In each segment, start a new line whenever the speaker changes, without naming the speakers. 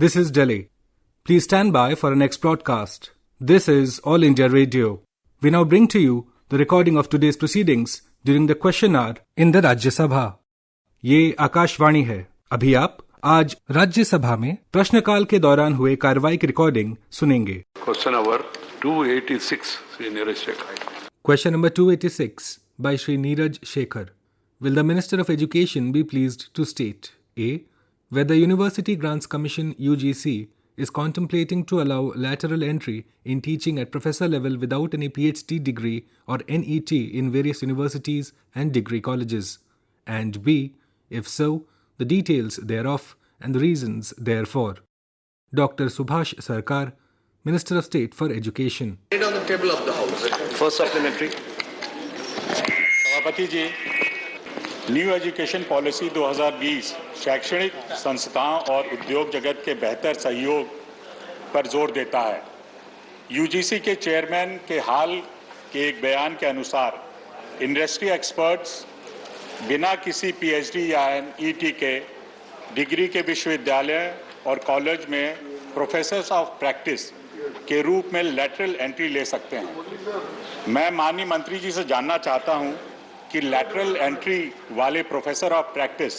This is Delhi. Please stand by for our next broadcast. This is All India Radio. We now bring to you the recording of today's proceedings during the question hour in the Rajya Sabha. ये आकाशवाणी है. अभी आप आज राज्य सभा में प्रश्नकाल के दौरान हुए कार्रवाई की रिकॉर्डिंग सुनेंगे.
Question number 286, Sri Neeraj Shekhar.
Question number 286 by Sri Neeraj Shekhar. Will the Minister of Education be pleased to state A. Whether University Grants Commission UGC is contemplating to allow lateral entry in teaching at professor level without any PhD degree or NET in various universities and degree colleges, and B. If so, the details thereof and the reasons therefore. Dr. Subhash Sarkar, Minister of State for Education.
Laid on the table of the House.
First supplementary.
सभापति जी, new education policy 2020 शैक्षणिक संस्थाओं और उद्योग जगत के बेहतर सहयोग पर जोर देता है. यूजीसी के चेयरमैन के हाल के एक बयान के अनुसार इंडस्ट्री एक्सपर्ट्स बिना किसी पीएचडी या एनईटी के डिग्री के विश्वविद्यालय और कॉलेज में प्रोफेसर्स ऑफ प्रैक्टिस के रूप में लैटरल एंट्री ले सकते हैं. मैं माननीय मंत्री जी से जानना चाहता हूं कि लैटरल एंट्री वाले प्रोफेसर ऑफ प्रैक्टिस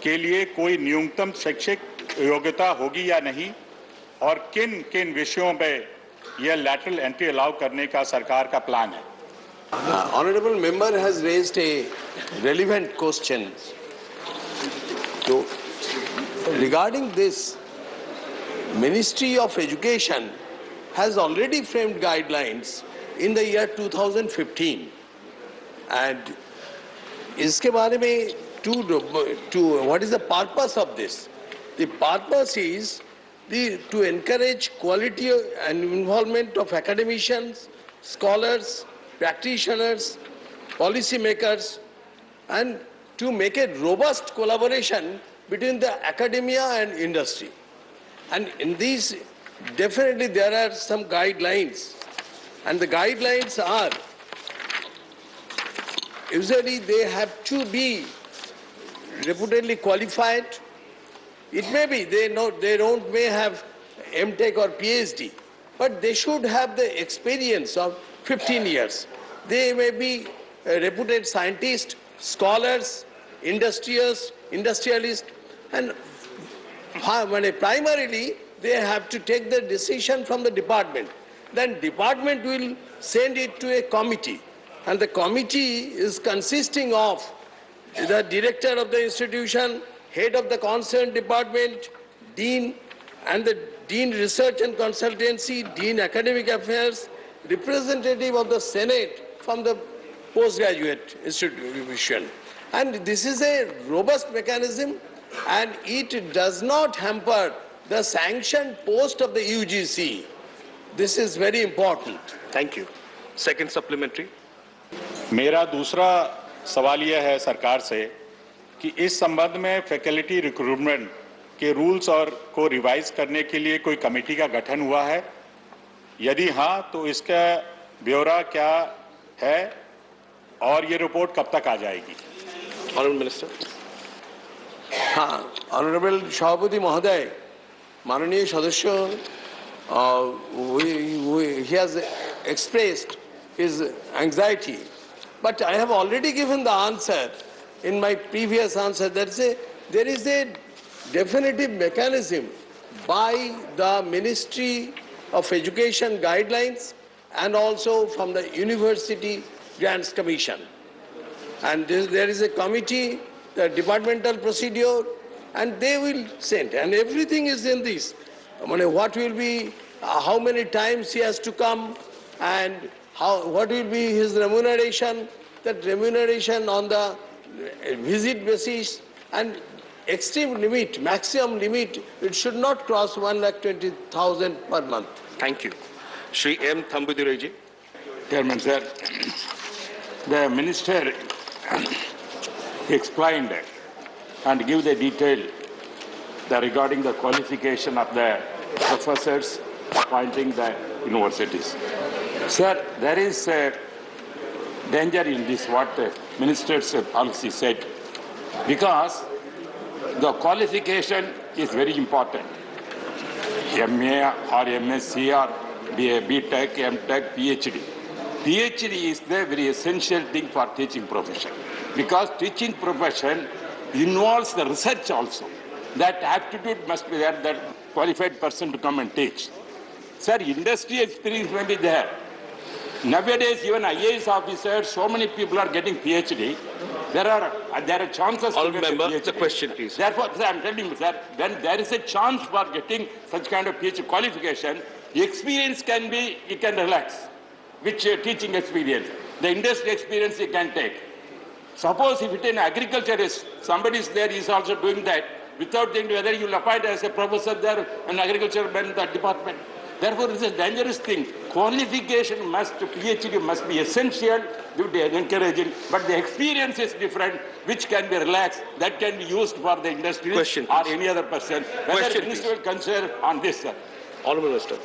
के लिए कोई न्यूनतम शैक्षिक योग्यता होगी या नहीं, और किन किन विषयों पे यह लैटरल एंट्री अलाउ करने का सरकार का प्लान है.
Honorable member has raised a relevant question. So, regarding this, Ministry of Education has already framed guidelines in the year 2015, and इसके बारे में what is the purpose of this? The purpose is to encourage quality and involvement of academicians, scholars, practitioners, policy makers, and to make a robust collaboration between the academia and industry. And in these, definitely there are some guidelines, and the guidelines are usually they have to be reputedly qualified. It may be they may have MTech or PhD, but they should have the experience of 15 years. They may be reputed scientists, scholars, industrialists, and primarily they have to take the decision from the department. Then department will send it to a committee, and the committee is consisting of the director of the institution, head of the concerned department, dean, and the dean research and consultancy, dean academic affairs, representative of the Senate from the postgraduate institution. And this is a robust mechanism, and it does not hamper the sanctioned post of the UGC. This is very important.
Thank you. Second supplementary.
मेरा दूसरा सवाल यह है सरकार से कि इस संबंध में फैकल्टी रिक्रूटमेंट के रूल्स और को रिवाइज करने के लिए कोई कमेटी का गठन हुआ है. यदि हाँ, तो इसका ब्यौरा क्या है और ये रिपोर्ट कब तक आ जाएगी?
Honorable Minister.
हाँ, Honorable सभापति महोदय, माननीय सदस्य, he has expressed his anxiety, but I have already given the answer in my previous answer. There is a definitive mechanism by the Ministry of Education guidelines and also from the University Grants Commission. And there is a committee, the departmental procedure, and they will send. And everything is in this. What will be, how many times he has to come, and what will be his remuneration, that remuneration on the visit basis, and extreme limit, maximum limit, it should not cross 1,20,000 per month.
Thank you. Shri M. Thambudiraiji.
Chairman sir, the minister explained and give the detail regarding the qualification of the professors appointing the universities. Sir, there is a danger in this, what the minister's policy said, because the qualification is very important. MA or MSc or BTech, MTech, PhD. PhD is the very essential thing for teaching profession, because teaching profession involves the research also. That aptitude must be there, that qualified person to come and teach. Sir, industry experience may be there. Nowadays, even IAS officers, so many people are getting PhD. There are chances to get
Member,
a PhD.
the question, please.
Therefore, sir, I'm telling you, sir, when there is a chance for getting such kind of PhD qualification, experience can be, you can relax. Which teaching experience? The industry experience you can take. Suppose if it in agriculture is, somebody is there, is also doing that, without thinking whether you will appoint as a professor there, an agriculture man in that department. Therefore, it's a dangerous thing. Qualification PhD must be essential, encouraging, but the experience is different, which can be relaxed, that can be used for the industry
Question,
or
please.
any other person. Whether
Question,
minister will consider on this, sir.
Honourable Minister.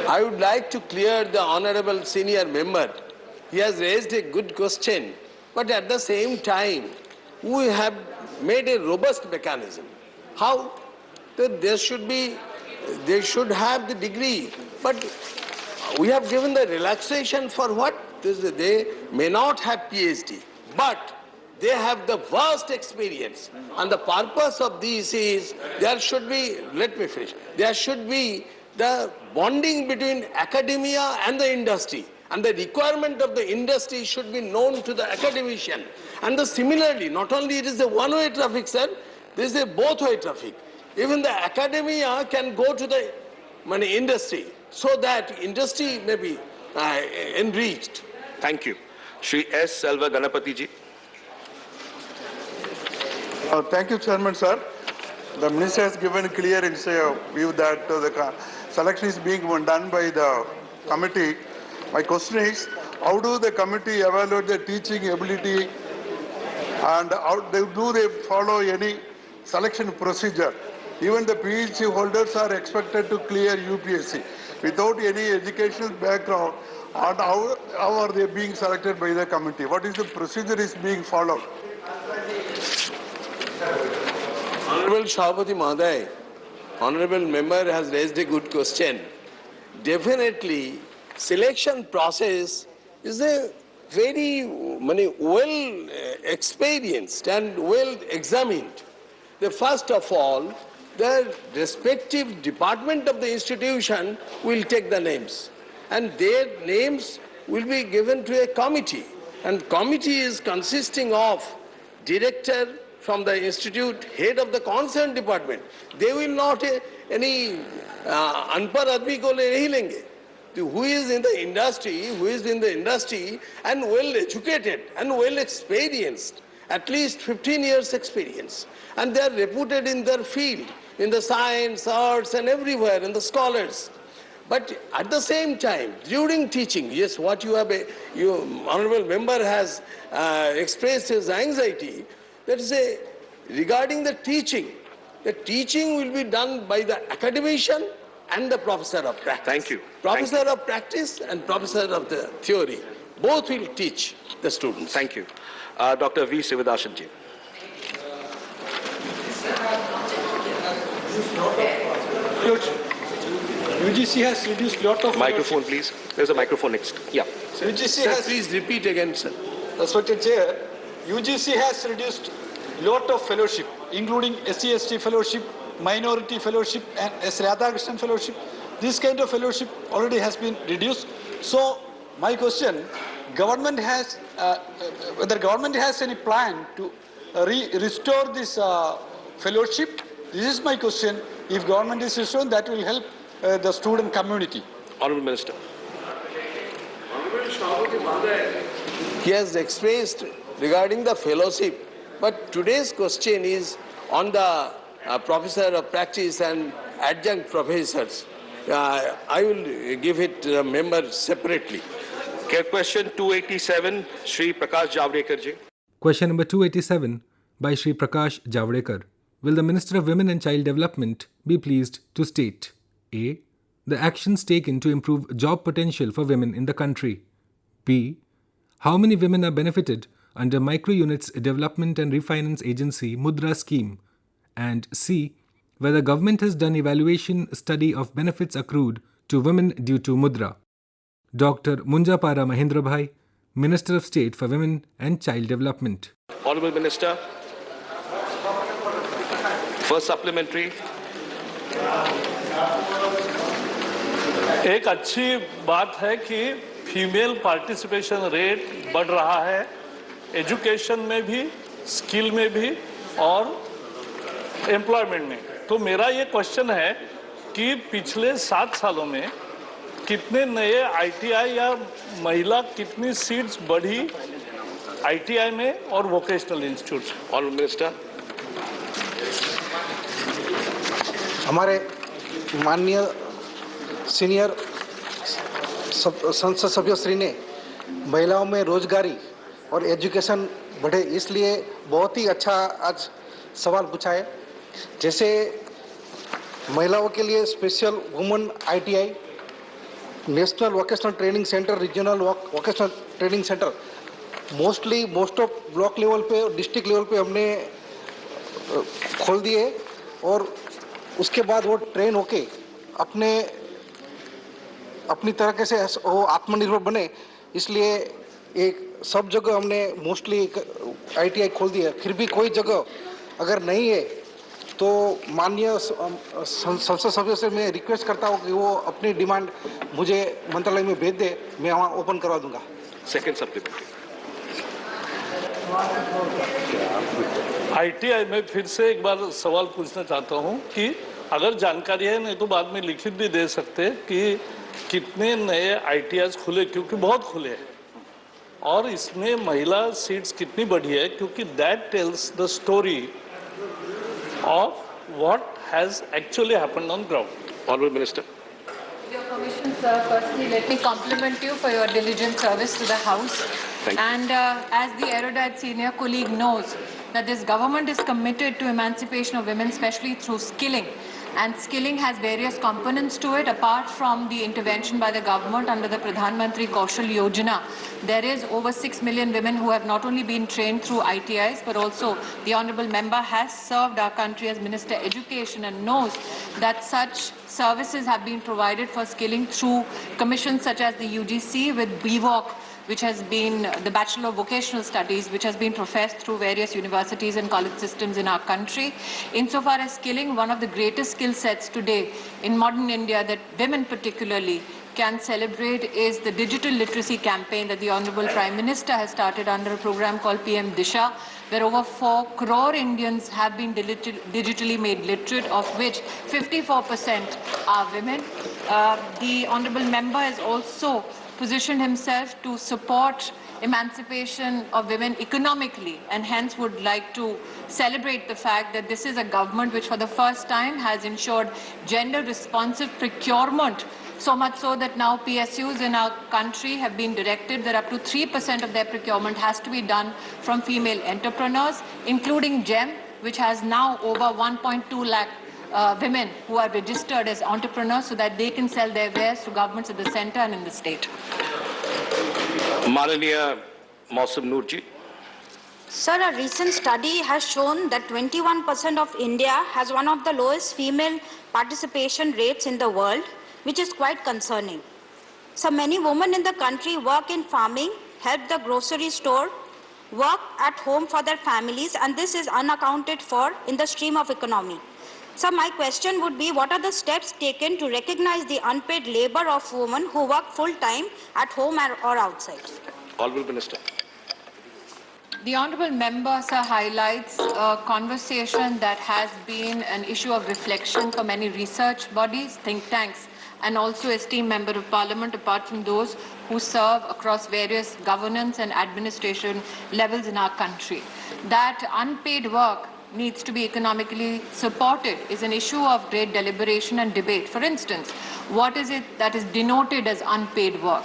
I would like to clear the honorable senior member. He has raised a good question, but at the same time, we have made a robust mechanism. How? That they should have the degree, but we have given the relaxation for what? They may not have PhD, but they have the vast experience. And the purpose of this is, there should be, let me finish, there should be the bonding between academia and the industry. And the requirement of the industry should be known to the academician. And similarly, not only it is a one-way traffic, sir, this is a both-way traffic. Even the academia can go to the industry, so that industry may be enriched.
Thank you. Shri S. Selva Ganapati ji.
Thank you, Chairman, sir. The Minister has given clear view that the selection is being done by the committee. My question is, how do the committee evaluate the teaching ability, and how do they follow any selection procedure? Even the PhD holders are expected to clear UPSC without any educational background. And how are they being selected by the committee? What is the procedure is being followed?
Honorable Shahapati Mahoday, honorable member has raised a good question. Definitely, selection process is a very well experienced and well examined. First of all, the respective department of the institution will take the names, and their names will be given to a committee, and committee is consisting of director from the institute, head of the concerned department. They will not any unpar admi ko nahi lenge. Who is in the industry and well educated and well experienced, at least 15 years experience, and they are reputed in their field, in the science, arts, and everywhere, in the scholars. But at the same time, during teaching, yes, what honorable member has expressed his anxiety, that is regarding the teaching will be done by the academician and the professor of practice.
Thank you.
Professor of practice and professor of the theory, both will teach the students.
Thank you. Dr. V. Sivadathan ji.
UGC has reduced lot of
Microphone, please. There's a microphone next. Yeah.
UGC
Sir,
has,
please repeat again, sir.
respected chair, UGC has reduced lot of fellowship, including SC/ST fellowship, minority fellowship, and S. Radhakrishnan fellowship. This kind of fellowship already has been reduced. So my question, whether government has any plan to restore this fellowship? This is my question. If government is restored, that will help the student community.
Honourable Minister.
He has expressed regarding the fellowship, but today's question is on the professor of practice and adjunct professors. I will give it to the members separately.
Okay, question 287, Shri Prakash Javadekar ji.
Question number 287 by Shri Prakash Javadekar. Will the Minister of Women and Child Development be pleased to state A. The actions taken to improve job potential for women in the country. B. How many women are benefited under Micro Units Development and Refinance Agency Mudra scheme. And C. whether government has done evaluation study of benefits accrued to women due to Mudra. Dr. Munjapara Mahendra Bhai, Minister of State for Women and Child Development.
Honorable Minister, first supplementary.
एक अच्छी बात है कि female participation rate बढ़ रहा है, education में भी, स्किल में भी और एम्प्लॉयमेंट में। तो मेरा ये क्वेश्चन है कि पिछले 7 सालों में कितने नए आईटीआई या महिला कितनी सीट्स बढ़ी आईटीआई में और वोकेशनल इंस्टीट्यूट्स?
Honorable Minister.
हमारे माननीय सीनियर संसद सभ्य श्री ने महिलाओं में रोजगारी और एजुकेशन बढ़े, इसलिए बहुत ही अच्छा आज सवाल पूछा है। जैसे महिलाओं के लिए special women ITI, national vocational training centre, regional vocational training centre most of block level पे और डिस्ट्रिक्ट लेवल पे हमने खोल दिए और उसके बाद वो ट्रेन होके अपनी तरीके से वो आत्मनिर्भर बने, इसलिए एक सब जगह हमने मोस्टली आईटीआई खोल दिया। फिर भी कोई जगह अगर नहीं है तो माननीय संसद सभ्य से मैं रिक्वेस्ट करता हूँ कि वो अपनी डिमांड मुझे मंत्रालय में भेज दे, मैं वहाँ ओपन करवा दूंगा।
Second supplementary.
आईटीआई में फिर से एक बार सवाल पूछना चाहता हूं कि अगर जानकारी है, नहीं तो बाद में लिखित भी दे सकते कि कितने नए आईटीआई खुले, क्योंकि बहुत खुले हैं, और इसमें महिला सीट्स कितनी बढ़ी है, क्योंकि that tells the story of what has actually happened on ground.
Honorable Minister.
With your permission, sir, firstly, let me compliment you for your diligent service to the House.
Thank you.
And as the erudite senior colleague knows, that this government is committed to emancipation of women, especially through skilling. And skilling has various components to it. Apart from the intervention by the government under the Pradhan Mantri Kaushal Yojana, there is over 6 million women who have not only been trained through ITIs, but also the Honourable Member has served our country as Minister Education and knows that such services have been provided for skilling through commissions such as the UGC with BVOC, which has been the Bachelor of Vocational Studies, which has been professed through various universities and college systems in our country. Insofar as skilling, one of the greatest skill sets today in modern India that women particularly can celebrate is the digital literacy campaign that the Honourable Prime Minister has started under a program called PM Disha, where over 4 crore Indians have been digitally made literate, of which 54% are women. The Honourable Member has also positioned himself to support emancipation of women economically, and hence would like to celebrate the fact that this is a government which for the first time has ensured gender responsive procurement, so much so that now PSUs in our country have been directed that up to 3% of their procurement has to be done from female entrepreneurs, including GEM, which has now over 1.2 lakh women who are registered as entrepreneurs so that they can sell their wares to governments at the center and in the state.
Mananiya Mausam Noorji.
Sir, a recent study has shown that 21% of India has one of the lowest female participation rates in the world, which is quite concerning. So many women in the country work in farming, help the grocery store, work at home for their families, and this is unaccounted for in the stream of economy. So my question would be, what are the steps taken to recognize the unpaid labor of women who work full-time at home or outside?
Honourable Minister.
The Honourable Member, sir, highlights a conversation that has been an issue of reflection for many research bodies, think tanks, and also esteemed Member of Parliament, apart from those who serve across various governance and administration levels in our country. That unpaid work needs to be economically supported is an issue of great deliberation and debate. For instance, what is it that is denoted as unpaid work?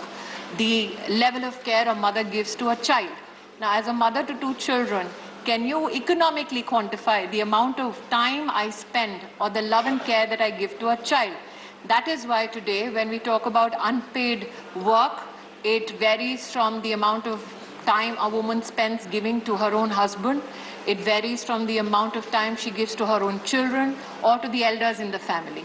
The level of care a mother gives to a child. Now, as a mother to 2 children, can you economically quantify the amount of time I spend or the love and care that I give to a child? That is why today, when we talk about unpaid work, it varies from the amount of time a woman spends giving to her own husband. It varies from the amount of time she gives to her own children or to the elders in the family.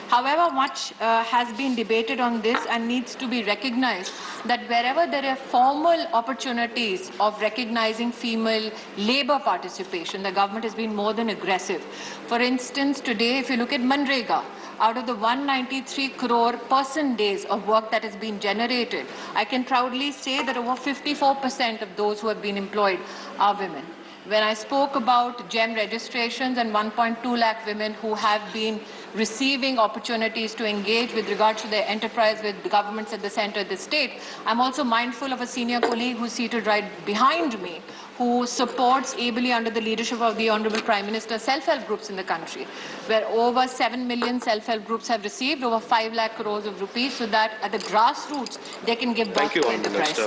However, much has been debated on this and needs to be recognized that wherever there are formal opportunities of recognizing female labor participation, the government has been more than aggressive. For instance, today, if you look at Manrega, out of the 193 crore person days of work that has been generated, I can proudly say that over 54% of those who have been employed are women. When I spoke about GEM registrations and 1.2 lakh women who have been receiving opportunities to engage with regards to their enterprise with the governments at the center of the state, I'm also mindful of a senior colleague who's seated right behind me, who supports ably under the leadership of the Honorable Prime Minister self-help groups in the country, where over 7 million self-help groups have received over 5 lakh crores of rupees so that at the grassroots they can give birth to enterprise.
Thank you, Minister.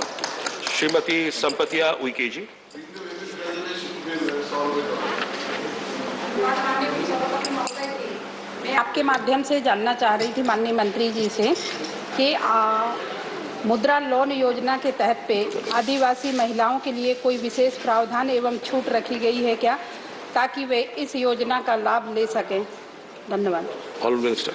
Srimati Sampatia Uikeji.
मैं आपके माध्यम से जानना चाह रही थी माननीय मंत्री जी से कि मुद्रा लोन योजना के तहत पे आदिवासी महिलाओं के लिए कोई विशेष प्रावधान एवं छूट रखी गई है क्या, ताकि वे इस योजना का लाभ ले सकें। धन्यवाद।
Honourable Minister.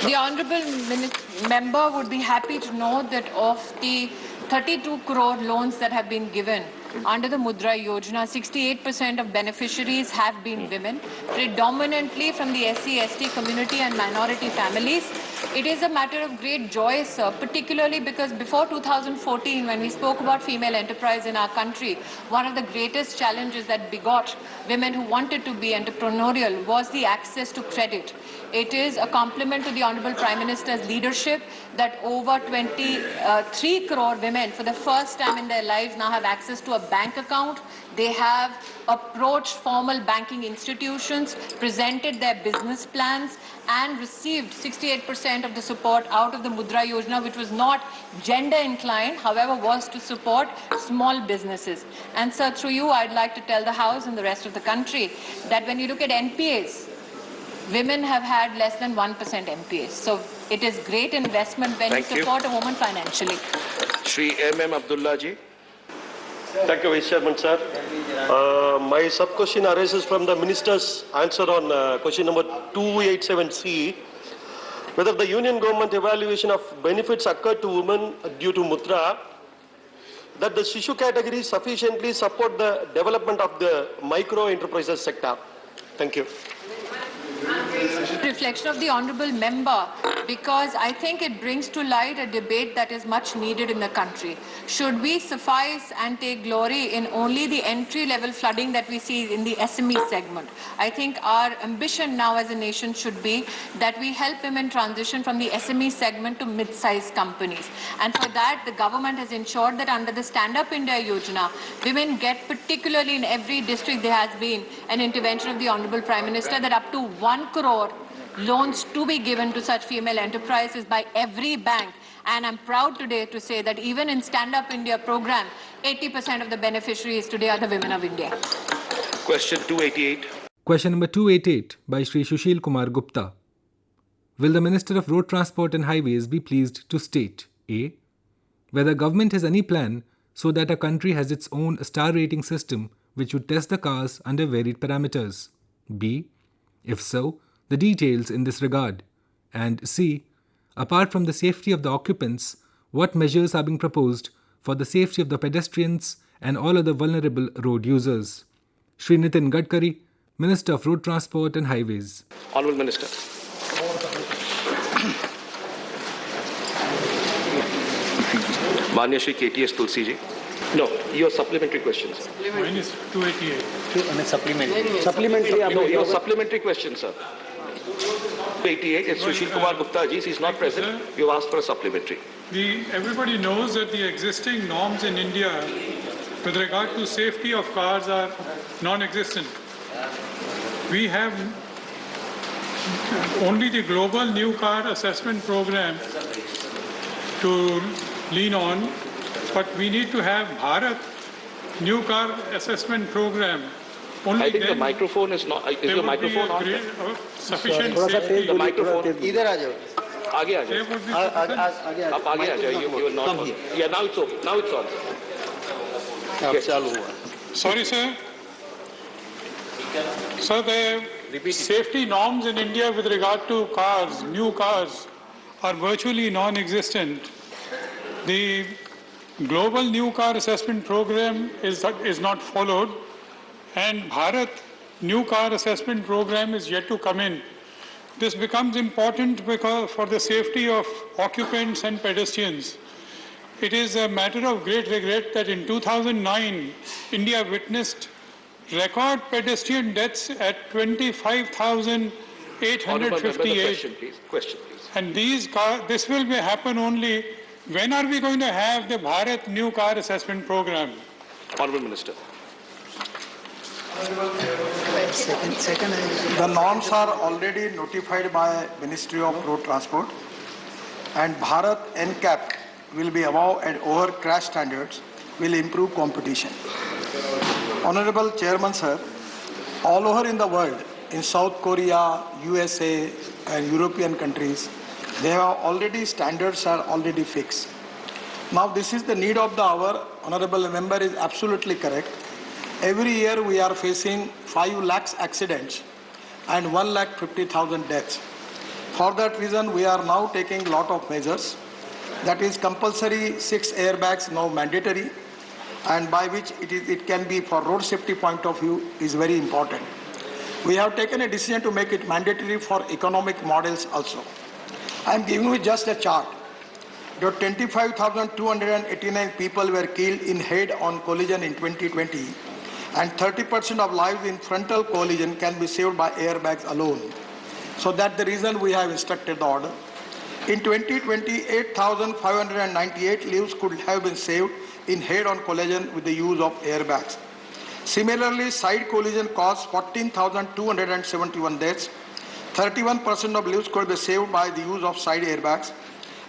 The Honourable Member would be happy to know that of the 32 crore loans that have been given under the Mudra Yojana, 68% of beneficiaries have been women, predominantly from the SC/ST community and minority families. It is a matter of great joy, sir, particularly because before 2014, when we spoke about female enterprise in our country, one of the greatest challenges that begot women who wanted to be entrepreneurial was the access to credit. It is a compliment to the Honourable Prime Minister's leadership that over 23 crore women for the first time in their lives now have access to a bank account. They have approached formal banking institutions, presented their business plans and received 68% of the support out of the Mudra Yojana, which was not gender inclined, however was to support small businesses. And sir, through you, I'd like to tell the House and the rest of the country that when you look at NPAs, women have had less than 1% MPAs. So it is great investment when you support a woman financially.
Shri M.M. Abdullah ji.
Thank you, Vice Chairman, sir. My sub-question arises from the Minister's answer on question number 287C, whether the Union Government evaluation of benefits occurred to women due to Mudra, that the Shishu category sufficiently support the development of the micro enterprises sector. Thank you.
Reflection of the Honourable Member, because I think it brings to light a debate that is much needed in the country. Should we suffice and take glory in only the entry-level flooding that we see in the SME segment? I think our ambition now as a nation should be that we help women transition from the SME segment to mid-sized companies. And for that, the government has ensured that under the Stand Up India Yojana, women get, particularly in every district, there has been an intervention of the Honourable Prime Minister that up to 1 crore loans to be given to such female enterprises by every bank. And I'm proud today to say that even in Stand Up India program, 80% of the beneficiaries today are the women of India.
Question 288.
Question number 288 by Shri Sushil Kumar Gupta. Will the Minister of Road Transport and Highways be pleased to state A. whether government has any plan so that a country has its own star rating system which would test the cars under varied parameters? B. If so, the details in this regard. And C. Apart from the safety of the occupants, what measures are being proposed for the safety of the pedestrians and all other vulnerable road users? Shri Nitin Gadkari, Minister of Road Transport and Highways.
Honourable Minister. Manya Shri KTS Tulsi ji. No, your supplementary questions.
Mine is 288.
Supplementary. No, your supplementary question, sir. 288 is Sushil Kumar Gupta ji. He is not present. You asked for a supplementary.
Everybody knows that the existing norms in India with regard to safety of cars are non-existent. We have only the global new car assessment program to lean on, but we need to have Bharat new car assessment program. Only
I think the microphone is not. Is your microphone on?
Sufficient safety.
The microphone.
इधर आ जाओ.
आगे आ जाओ. आप आगे आ जाओ. You are not on. Yeah, now it's on. Now it's on.
Sorry, sir. So the safety norms in India with regard to cars, new cars, are virtually non-existent. The global new car assessment program is not followed, and Bharat new car assessment program is yet to come in. This becomes important because for the safety of occupants and pedestrians. It is a matter of great regret that in 2009, India witnessed record pedestrian deaths at 25,858.
Question, please.
And this will happen only when are we going to have the Bharat new car assessment program?
Honourable Minister.
The norms are already notified by Ministry of Road Transport, and Bharat NCAP will be above and over crash standards, will improve competition. Honorable Chairman, sir, all over in the world, in South Korea, USA and European countries, they have already standards are already fixed. Now this is the need of the hour. Honorable member is absolutely correct. Every year we are facing 5 lakhs accidents and 1,50,000 deaths. For that reason we are now taking a lot of measures. That is compulsory 6 airbags now mandatory, and by which it can be for road safety point of view is very important. We have taken a decision to make it mandatory for economic models also. I am giving you just a chart. The 25,289 people were killed in head-on collision in 2020, and 30% of lives in frontal collision can be saved by airbags alone. So that's the reason we have instructed the order. In 2020, 8,598 lives could have been saved in head-on collision with the use of airbags. Similarly, side collision caused 14,271 deaths. 31% of lives could be saved by the use of side airbags,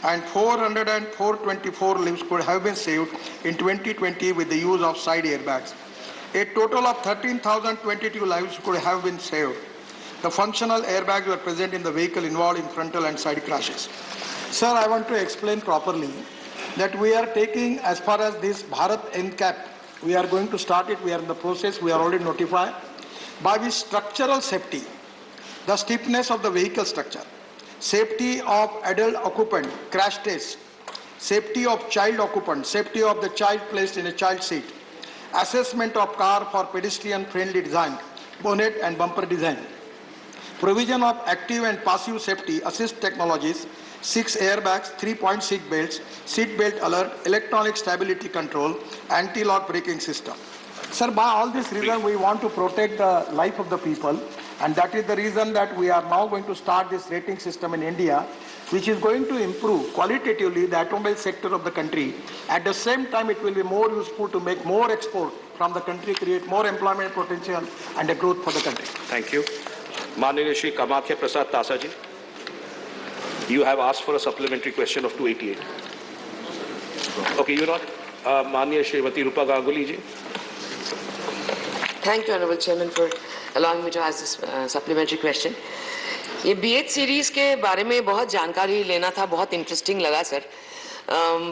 and 424 lives could have been saved in 2020 with the use of side airbags. A total of 13,022 lives could have been saved. The functional airbags were present in the vehicle involved in frontal and side crashes. Sir, I want to explain properly that we are taking, as far as this Bharat NCAP, we are going to start it, we are in the process, we are already notified, by which structural safety, the stiffness of the vehicle structure, safety of adult occupant, crash test, safety of child occupant, safety of the child placed in a child seat, assessment of car for pedestrian friendly design, bonnet and bumper design, provision of active and passive safety assist technologies, 6 airbags, 3-point seat belts, seat belt alert, electronic stability control, anti-lock braking system. Sir, by all this reason, we want to protect the life of the people, and that is the reason that we are now going to start this rating system in India, which is going to improve qualitatively the automobile sector of the country. At the same time, it will be more useful to make more export from the country, create more employment potential and a growth for the country.
Thank you. Mananiya Shri Kamakhya Prasad Tasaji, you have asked for a supplementary question of 288. Okay, you're not. Mananiya Shrimati Rupa Ganguly ji.
Thank you, Honorable Chairman, for allowing me to ask this supplementary question. ये BH series के बारे में बहुत जानकारी लेना था, बहुत interesting लगा सर.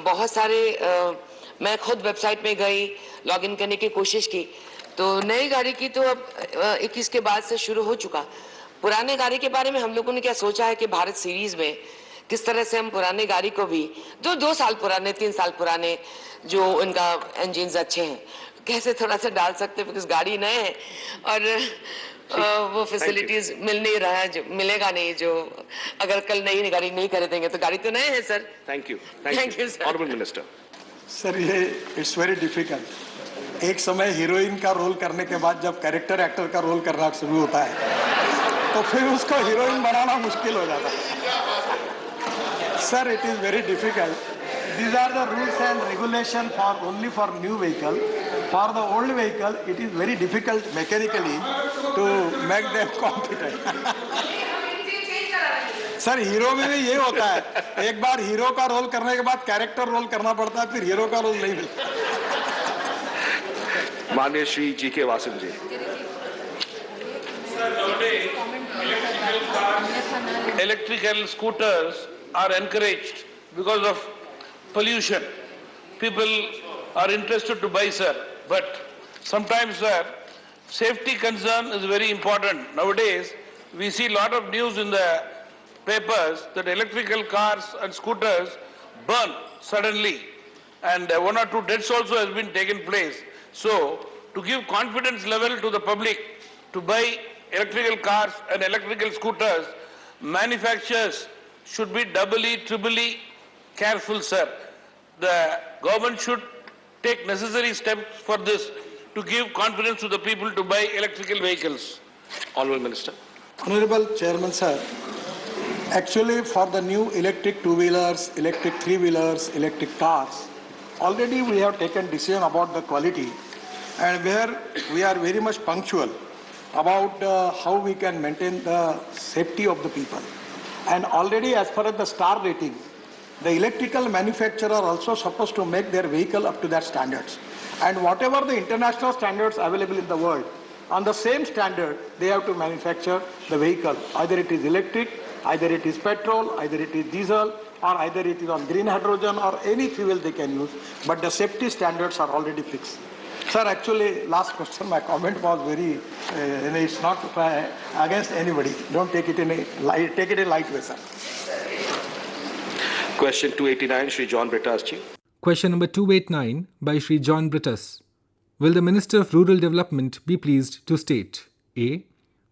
बहुत सारे मैं खुद वेबसाइट में गई, लॉगिन करने की कोशिश की, तो नई गाड़ी की तो अब 21 के बाद से शुरू हो चुका. पुराने गाड़ी के बारे में हम लोगों ने क्या सोचा है कि भारत सीरीज में किस तरह से हम पुराने गाड़ी को भी जो 2 साल पुराने, 3 साल पुराने जो उनका इंजन्स अच्छे हैं, कैसे थोड़ा सा डाल सकते हैं, बिकॉज गाड़ी नए है और वो फैसिलिटीज मिल नहीं रहा है, जो मिलेगा नहीं, जो अगर कल नई गाड़ी नहीं खरीदेंगे तो गाड़ी तो नए है sir.
Thank you.
Thank you sir.
Honourable minister.
Sir, ये इट्स वेरी डिफिकल्ट. एक समय हीरोइन का रोल करने के बाद जब कैरेक्टर एक्टर का रोल करना शुरू होता है तो फिर उसको हीरोइन बनाना मुश्किल हो जाता है. Sir, it is very difficult. These are the rules and regulation for only for new vehicle. For the old vehicle, it is very difficult mechanically to make them competent. Sir, hero में भी ये होता है, एक बार hero का role करने के बाद कैरेक्टर रोल करना पड़ता है, फिर हीरो का रोल नहीं मिलता.
माननीय Shri G.K. Washim ji.
Electrical scooters are encouraged because of pollution. People are interested to buy, sir, but sometimes, sir, safety concern is very important. Nowadays, we see a lot of news in the papers that electrical cars and scooters burn suddenly, and one or two deaths also has been taken place. So, to give confidence level to the public to buy electrical cars and electrical scooters, manufacturers should be doubly, triply careful, sir. The government should take necessary steps for this to give confidence to the people to buy electrical vehicles.
Honourable Minister.
Honorable Chairman, sir, actually for the new electric two-wheelers, electric three-wheelers, electric cars, already we have taken decision about the quality, and where we are very much punctual about how we can maintain the safety of the people. And already as far as the star rating, the electrical manufacturer are also supposed to make their vehicle up to that standards. And whatever the international standards available in the world, on the same standard, they have to manufacture the vehicle. Either it is electric, either it is petrol, either it is diesel, or either it is on green hydrogen or any fuel they can use. But the safety standards are already fixed. Sir, actually, last question, my comment was very, it's not against anybody. Don't take it in a light way, sir.
Question 289, Shri John Brittas ji.
Question number 289 by Shri John Brittas. Will the Minister of Rural Development be pleased to state A.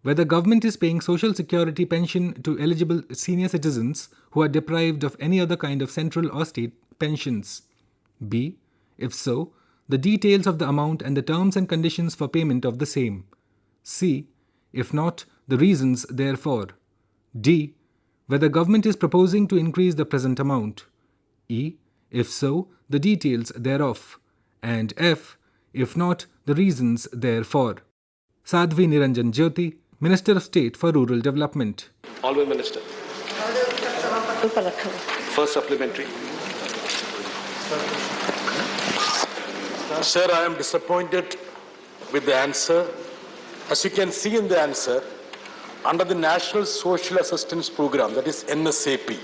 Whether government is paying social security pension to eligible senior citizens who are deprived of any other kind of central or state pensions. B. If so, the details of the amount and the terms and conditions for payment of the same. C. If not, the reasons therefor. D. Whether government is proposing to increase the present amount. E. If so, the details thereof. And F. If not, the reasons therefor. Sadhvi Niranjan Jyoti, Minister of State for Rural Development.
Honourable Minister. First supplementary.
Sir, I am disappointed with the answer. As you can see in the answer, under the National Social Assistance Program, that is NSAP,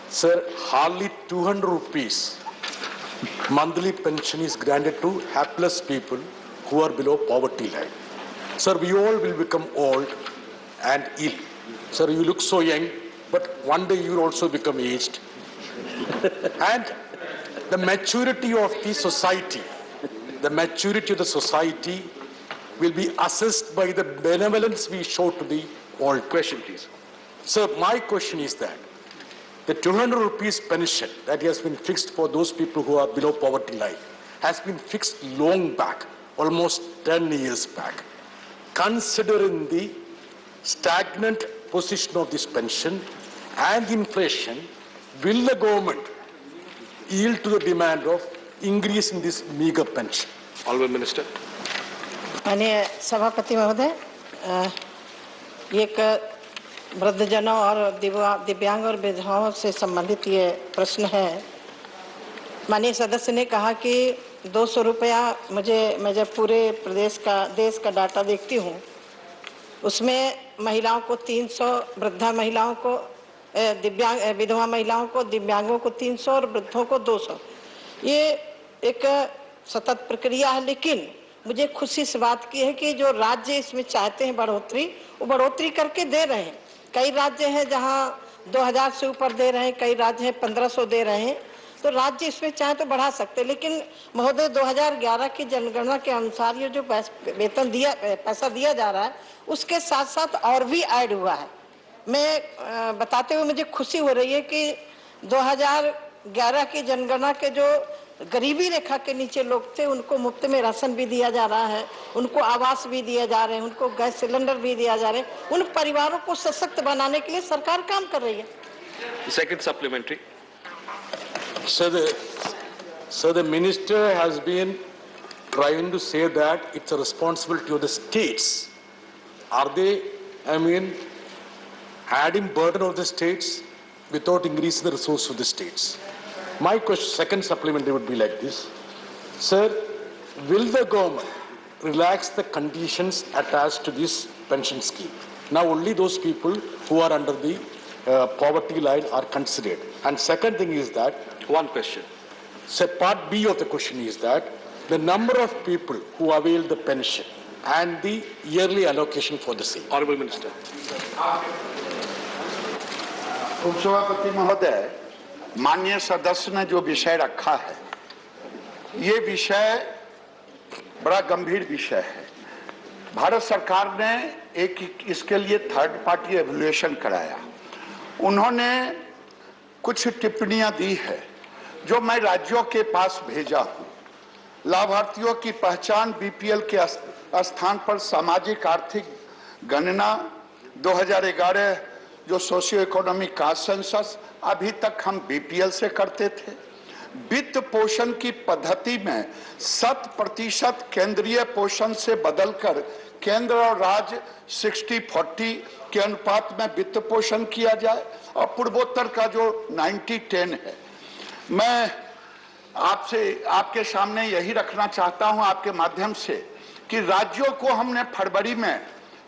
sir, hardly 200 rupees monthly pension is granted to hapless people who are below poverty line. Sir, we all will become old and ill. Sir, you look so young, but one day you will also become aged. And the maturity of the society will be assessed by the benevolence we show to the old.
Question, please.
Sir, my question is that the 200 rupees pension that has been fixed for those people who are below poverty line has been fixed long back, almost 10 years back. Considering the stagnant position of this pension and inflation, will the government yield to the demand of increase in this meager pension?
Honourable Minister.
माननीय सभापति महोदय, एक वृद्धजनों और दिव्यांग और विधवाओं से संबंधित ये प्रश्न है। माननीय सदस्य ने कहा कि 200 रुपया मैं जब पूरे देश का डाटा देखती हूँ, उसमें महिलाओं को 300, वृद्धा महिलाओं को, विधवा महिलाओं को, दिव्यांगों को 300 और वृद्धों को 200। ये एक सतत प्रक्रिया है, लेकिन मुझे खुशी इस बात की है कि जो राज्य इसमें चाहते हैं बढ़ोतरी, वो बढ़ोतरी करके दे रहे हैं। कई राज्य हैं जहां 2000 से ऊपर दे रहे हैं, कई राज्य हैं 1500 दे रहे हैं, तो राज्य इसमें चाहे तो बढ़ा सकते हैं। लेकिन महोदय 2011 की जनगणना के अनुसार ये जो पैसा दिया जा रहा है, उसके साथ साथ और भी ऐड हुआ है। मैं बताते हुए मुझे खुशी हो रही है कि 2011 की जनगणना के जो गरीबी रेखा के नीचे लोग थे, उनको मुफ्त में राशन भी दिया जा रहा है, उनको आवास भी दिया जा रहे हैं, उनको गैस सिलेंडर भी दिया जा रहे हैं। उन परिवारों को सशक्त बनाने के लिए सरकार काम कर रही है।
Second supplementary.
So the minister has been trying to say that it's a responsibility of the states. Are they, adding burden of the states without increasing the resource of the states? My question, second supplementary would be like this. Sir, will the government relax the conditions attached to this pension scheme? Now only those people who are under the poverty line are considered. And second thing is that...
One question.
So part B of the question is that the number of people who avail the pension and the yearly allocation for the same.
Honorable Minister.
उपसभापति महोदय, माननीय सदस्य ने जो विषय रखा है, ये विषय बड़ा गंभीर विषय है। भारत सरकार ने एक इसके लिए थर्ड पार्टी एवल्यूएशन कराया। उन्होंने कुछ टिप्पणियां दी है जो मैं राज्यों के पास भेजा हूं। लाभार्थियों की पहचान बीपीएल के स्थान पर सामाजिक आर्थिक गणना 2011 जो सोशियो इकोनॉमिक कास्ट सेंसस, अभी तक हम बीपीएल से करते थे। वित्त पोषण की पद्धति में 100% केंद्रीय पोषण से बदलकर केंद्र और राज्य 60-40 के अनुपात में वित्त पोषण किया जाए और पूर्वोत्तर का जो 90-10 है। मैं आपसे आपके सामने यही रखना चाहता हूं आपके माध्यम से कि राज्यों को हमने फरवरी में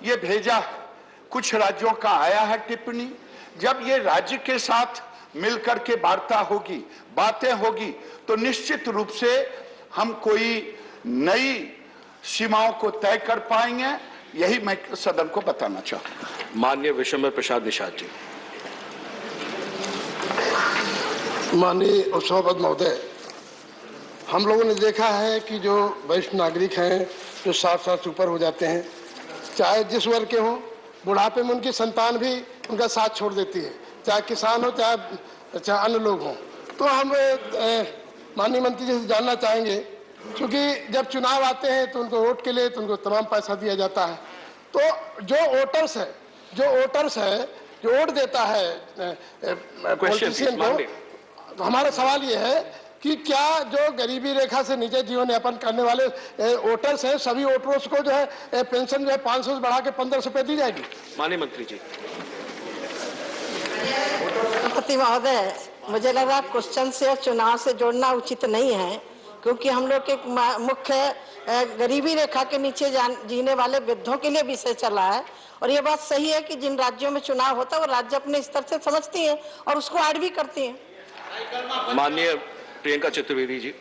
ये भेजा है। कुछ राज्यों का आया है टिप्पणी। जब ये राज्य के साथ मिलकर के वार्ता होगी, बातें होगी, तो निश्चित रूप से हम कोई नई सीमाओं को तय कर पाएंगे। यही मैं सदन को बताना चाहूंगा।
माननीय विशंबर प्रसाद निषाद जी।
माननीय उपसभापति महोदय, हम लोगों ने देखा है कि जो वरिष्ठ नागरिक हैं जो 60 साल से ऊपर हो जाते हैं, चाहे जिस वर्ग के हों, बुढ़ापे में उनकी संतान भी उनका साथ छोड़ देती है, चाहे किसान हो चाहे अन्य लोग हों। तो हम माननीय मंत्री जी से जानना चाहेंगे, क्योंकि जब चुनाव आते हैं तो उनको वोट के लिए तो उनको तमाम पैसा दिया जाता है। तो जो वोटर्स है जो वोट देता है पॉलिटिशियन को, तो हमारा सवाल ये है कि क्या जो गरीबी रेखा से नीचे जीवन यापन करने वाले वोटर्स हैं, सभी वोटर्स को जो है पेंशन जो है 500 से बढ़ा के 1500 रुपए दी जाएगी?
माननीय मंत्री जी।
पति महोदय, मुझे लगा क्वेश्चन से चुनाव से जोड़ना उचित नहीं है, क्योंकि हम लोग के मुख्य गरीबी रेखा के नीचे जीने वाले वृद्धों के लिए विषय चला है। और ये बात सही है कि जिन राज्यों में चुनाव होता है वो राज्य अपने स्तर से समझती हैं और उसको ऐड भी करती हैं।
माननीय प्रियंका चतुर्वेदी जी।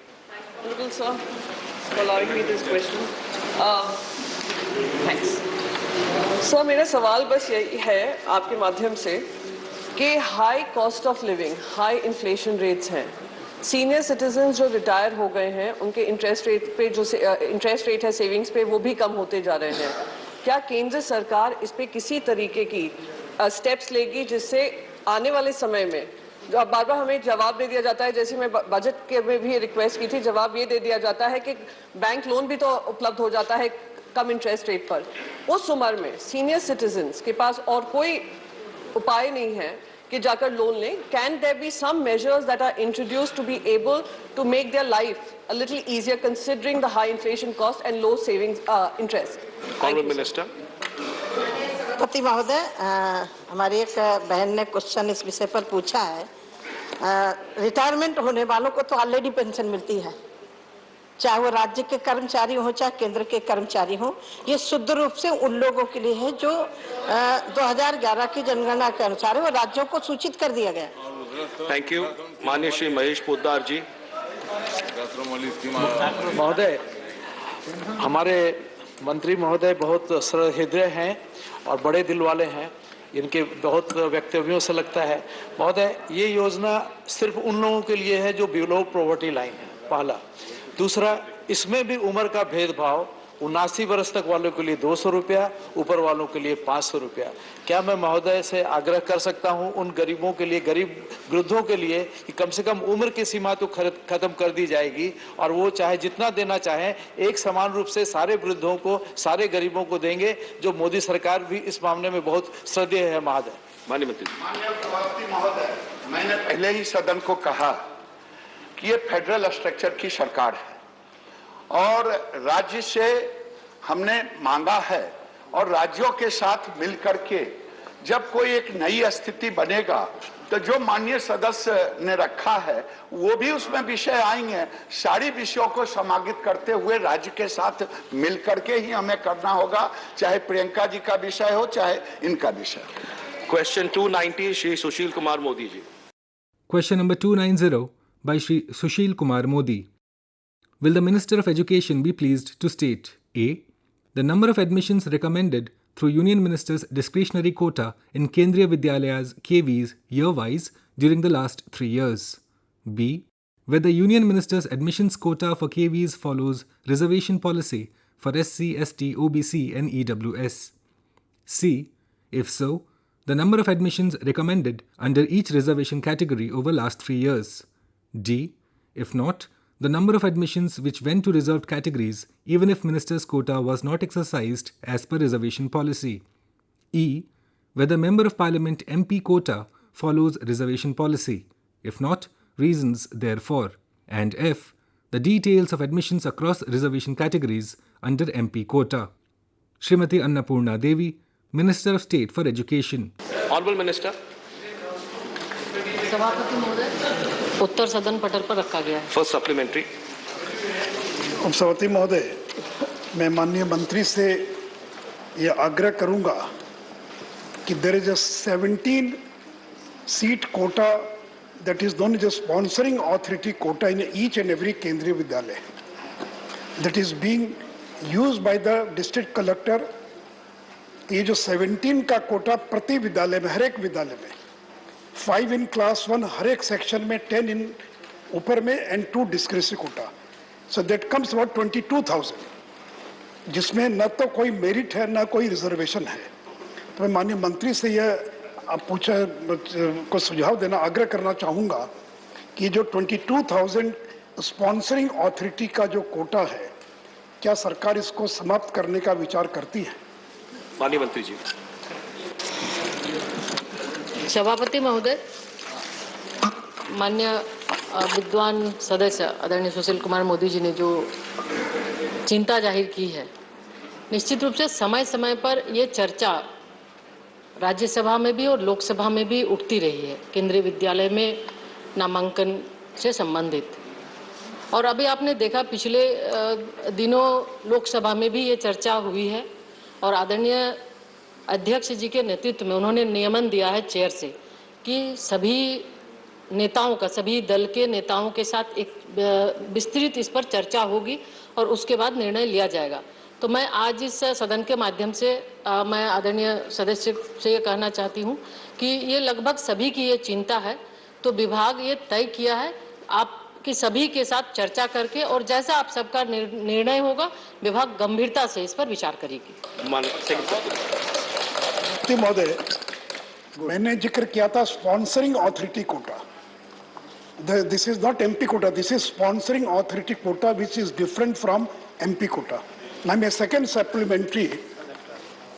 सर, मेरा सवाल बस यही है आपके माध्यम से कि high cost of living, high inflation rates हैं, सीनियर सिटीजन जो रिटायर हो गए हैं उनके इंटरेस्ट रेट पे जो इंटरेस्ट रेट है सेविंग्स पे वो भी कम होते जा रहे हैं। क्या केंद्र सरकार इस पे किसी तरीके की स्टेप्स लेगी जिससे आने वाले समय में, जो अब बार बार हमें जवाब दे दिया जाता है, जैसे मैं बजट के में भी रिक्वेस्ट की थी, जवाब ये दे दिया जाता है कि बैंक लोन भी तो उपलब्ध हो जाता है कम इंटरेस्ट रेट पर। उस उम्र में सीनियर सिटीजन्स के पास और कोई उपाय नहीं है कि जाकर लोन लें। Can there be some measures that are introduced to be able to make their life a little easier considering the high inflation cost and low savings interest?
Honorable Minister.
पति महोदय, हमारी एक बहन ने क्वेश्चन इस विषय पर पूछा है। रिटायरमेंट होने वालों को तो ऑलरेडी पेंशन मिलती है, चाहे वो राज्य के कर्मचारी हो चाहे केंद्र के कर्मचारी हो। ये शुद्ध रूप से उन लोगों के लिए है जो 2011 की जनगणना के अनुसार है, वो राज्यों को सूचित कर दिया गया।
Thank you. माननीय श्री महेश पोद्दार जी।
महोदय, हमारे मंत्री महोदय बहुत सहृदय हैं और बड़े दिल वाले हैं, इनके बहुत वक्तव्यों से लगता है। महोदय, ये योजना सिर्फ उन लोगों के लिए है जो बिलो पॉवर्टी लाइन है, पहला। दूसरा, इसमें भी उम्र का भेदभाव, 79 वर्ष तक वालों के लिए 200 रुपया, ऊपर वालों के लिए 500 रुपया। क्या मैं महोदय से आग्रह कर सकता हूं उन गरीबों के लिए, गरीब वृद्धों के लिए, कि कम से कम उम्र की सीमा तो खत्म कर दी जाएगी और वो चाहे जितना देना चाहें एक समान रूप से सारे वृद्धों को, सारे गरीबों को देंगे, जो मोदी सरकार भी इस मामले में बहुत श्रद्धेय है। महोदय।
माननीय मंत्री।
माननीय महोदय, मैंने पहले ही सदन को कहा कि ये फेडरल स्ट्रक्चर की सरकार है और राज्य से हमने मांगा है और राज्यों के साथ मिलकर के जब कोई एक नई स्थिति बनेगा तो जो माननीय सदस्य ने रखा है वो भी उसमें विषय आएंगे। सारी विषयों को समाहित करते हुए राज्य के साथ मिलकर के ही हमें करना होगा, चाहे प्रियंका जी का विषय हो चाहे इनका विषय।
Question 290 Shri Sushil Kumar Modi ji.
Question number 290 by Shri Sushil Kumar Modi. Will the Minister of Education be pleased to state A. the number of admissions recommended through Union Minister's discretionary quota in Kendriya Vidyalayas KVs year-wise during the last 3 years. B. Whether Union Minister's admissions quota for KVs follows reservation policy for SC, ST, OBC and EWS. C. If so, the number of admissions recommended under each reservation category over last 3 years. D. If not, the number of admissions which went to reserved categories even if minister's quota was not exercised as per reservation policy. E. Whether Member of Parliament MP quota follows reservation policy. If not, reasons therefore. And F. The details of admissions across reservation categories under MP quota. Srimati Annapurna Devi, Minister of State for Education.
Honorable Minister.
सभापति महोदय, उत्तर सदन पटल पर रखा गया है.
First supplementary.
उपसभापति महोदय, मैं माननीय मंत्री से ये आग्रह करूंगा कि there is a 17 seat quota that is known as a sponsoring authority quota in each and every Kendriya Vidyalaya that is being used by the district collector. ये जो 17 का कोटा प्रति विद्यालय में, हर एक विद्यालय में 5 in class 1, हर एक सेक्शन में 10 in ऊपर में and 2 discretionary quota. So that comes about 22,000, जिसमें न तो कोई मेरिट है न कोई रिजर्वेशन है. तो मैं माननीय मंत्री से यह को सुझाव देना, आग्रह करना चाहूँगा कि जो 22,000 स्पॉन्सरिंग अथॉरिटी का जो कोटा है, क्या सरकार इसको समाप्त करने का विचार करती है?
माननीय मंत्री जी.
सभापति महोदय, माननीय विद्वान सदस्य आदरणीय सुशील कुमार मोदी जी ने जो चिंता जाहिर की है, निश्चित रूप से समय समय पर ये चर्चा राज्यसभा में भी और लोकसभा में भी उठती रही है केंद्रीय विद्यालय में नामांकन से संबंधित. और अभी आपने देखा पिछले दिनों लोकसभा में भी ये चर्चा हुई है और आदरणीय अध्यक्ष जी के नेतृत्व में उन्होंने नियमन दिया है चेयर से कि सभी नेताओं का, सभी दल के नेताओं के साथ एक विस्तृत इस पर चर्चा होगी और उसके बाद निर्णय लिया जाएगा. तो मैं आज इस सदन के माध्यम से मैं आदरणीय सदस्य से ये कहना चाहती हूँ कि ये लगभग सभी की ये चिंता है. तो विभाग ये तय किया है आपकी सभी के साथ चर्चा करके, और जैसा आप सबका निर्णय होगा विभाग गंभीरता से इस पर विचार करेगी.
महोदय, मैंने जिक्र किया था sponsoring authority quota. This is not MP quota, this is sponsoring authority quota which is different from MP quota. मैं सेकेंड सप्लीमेंट्री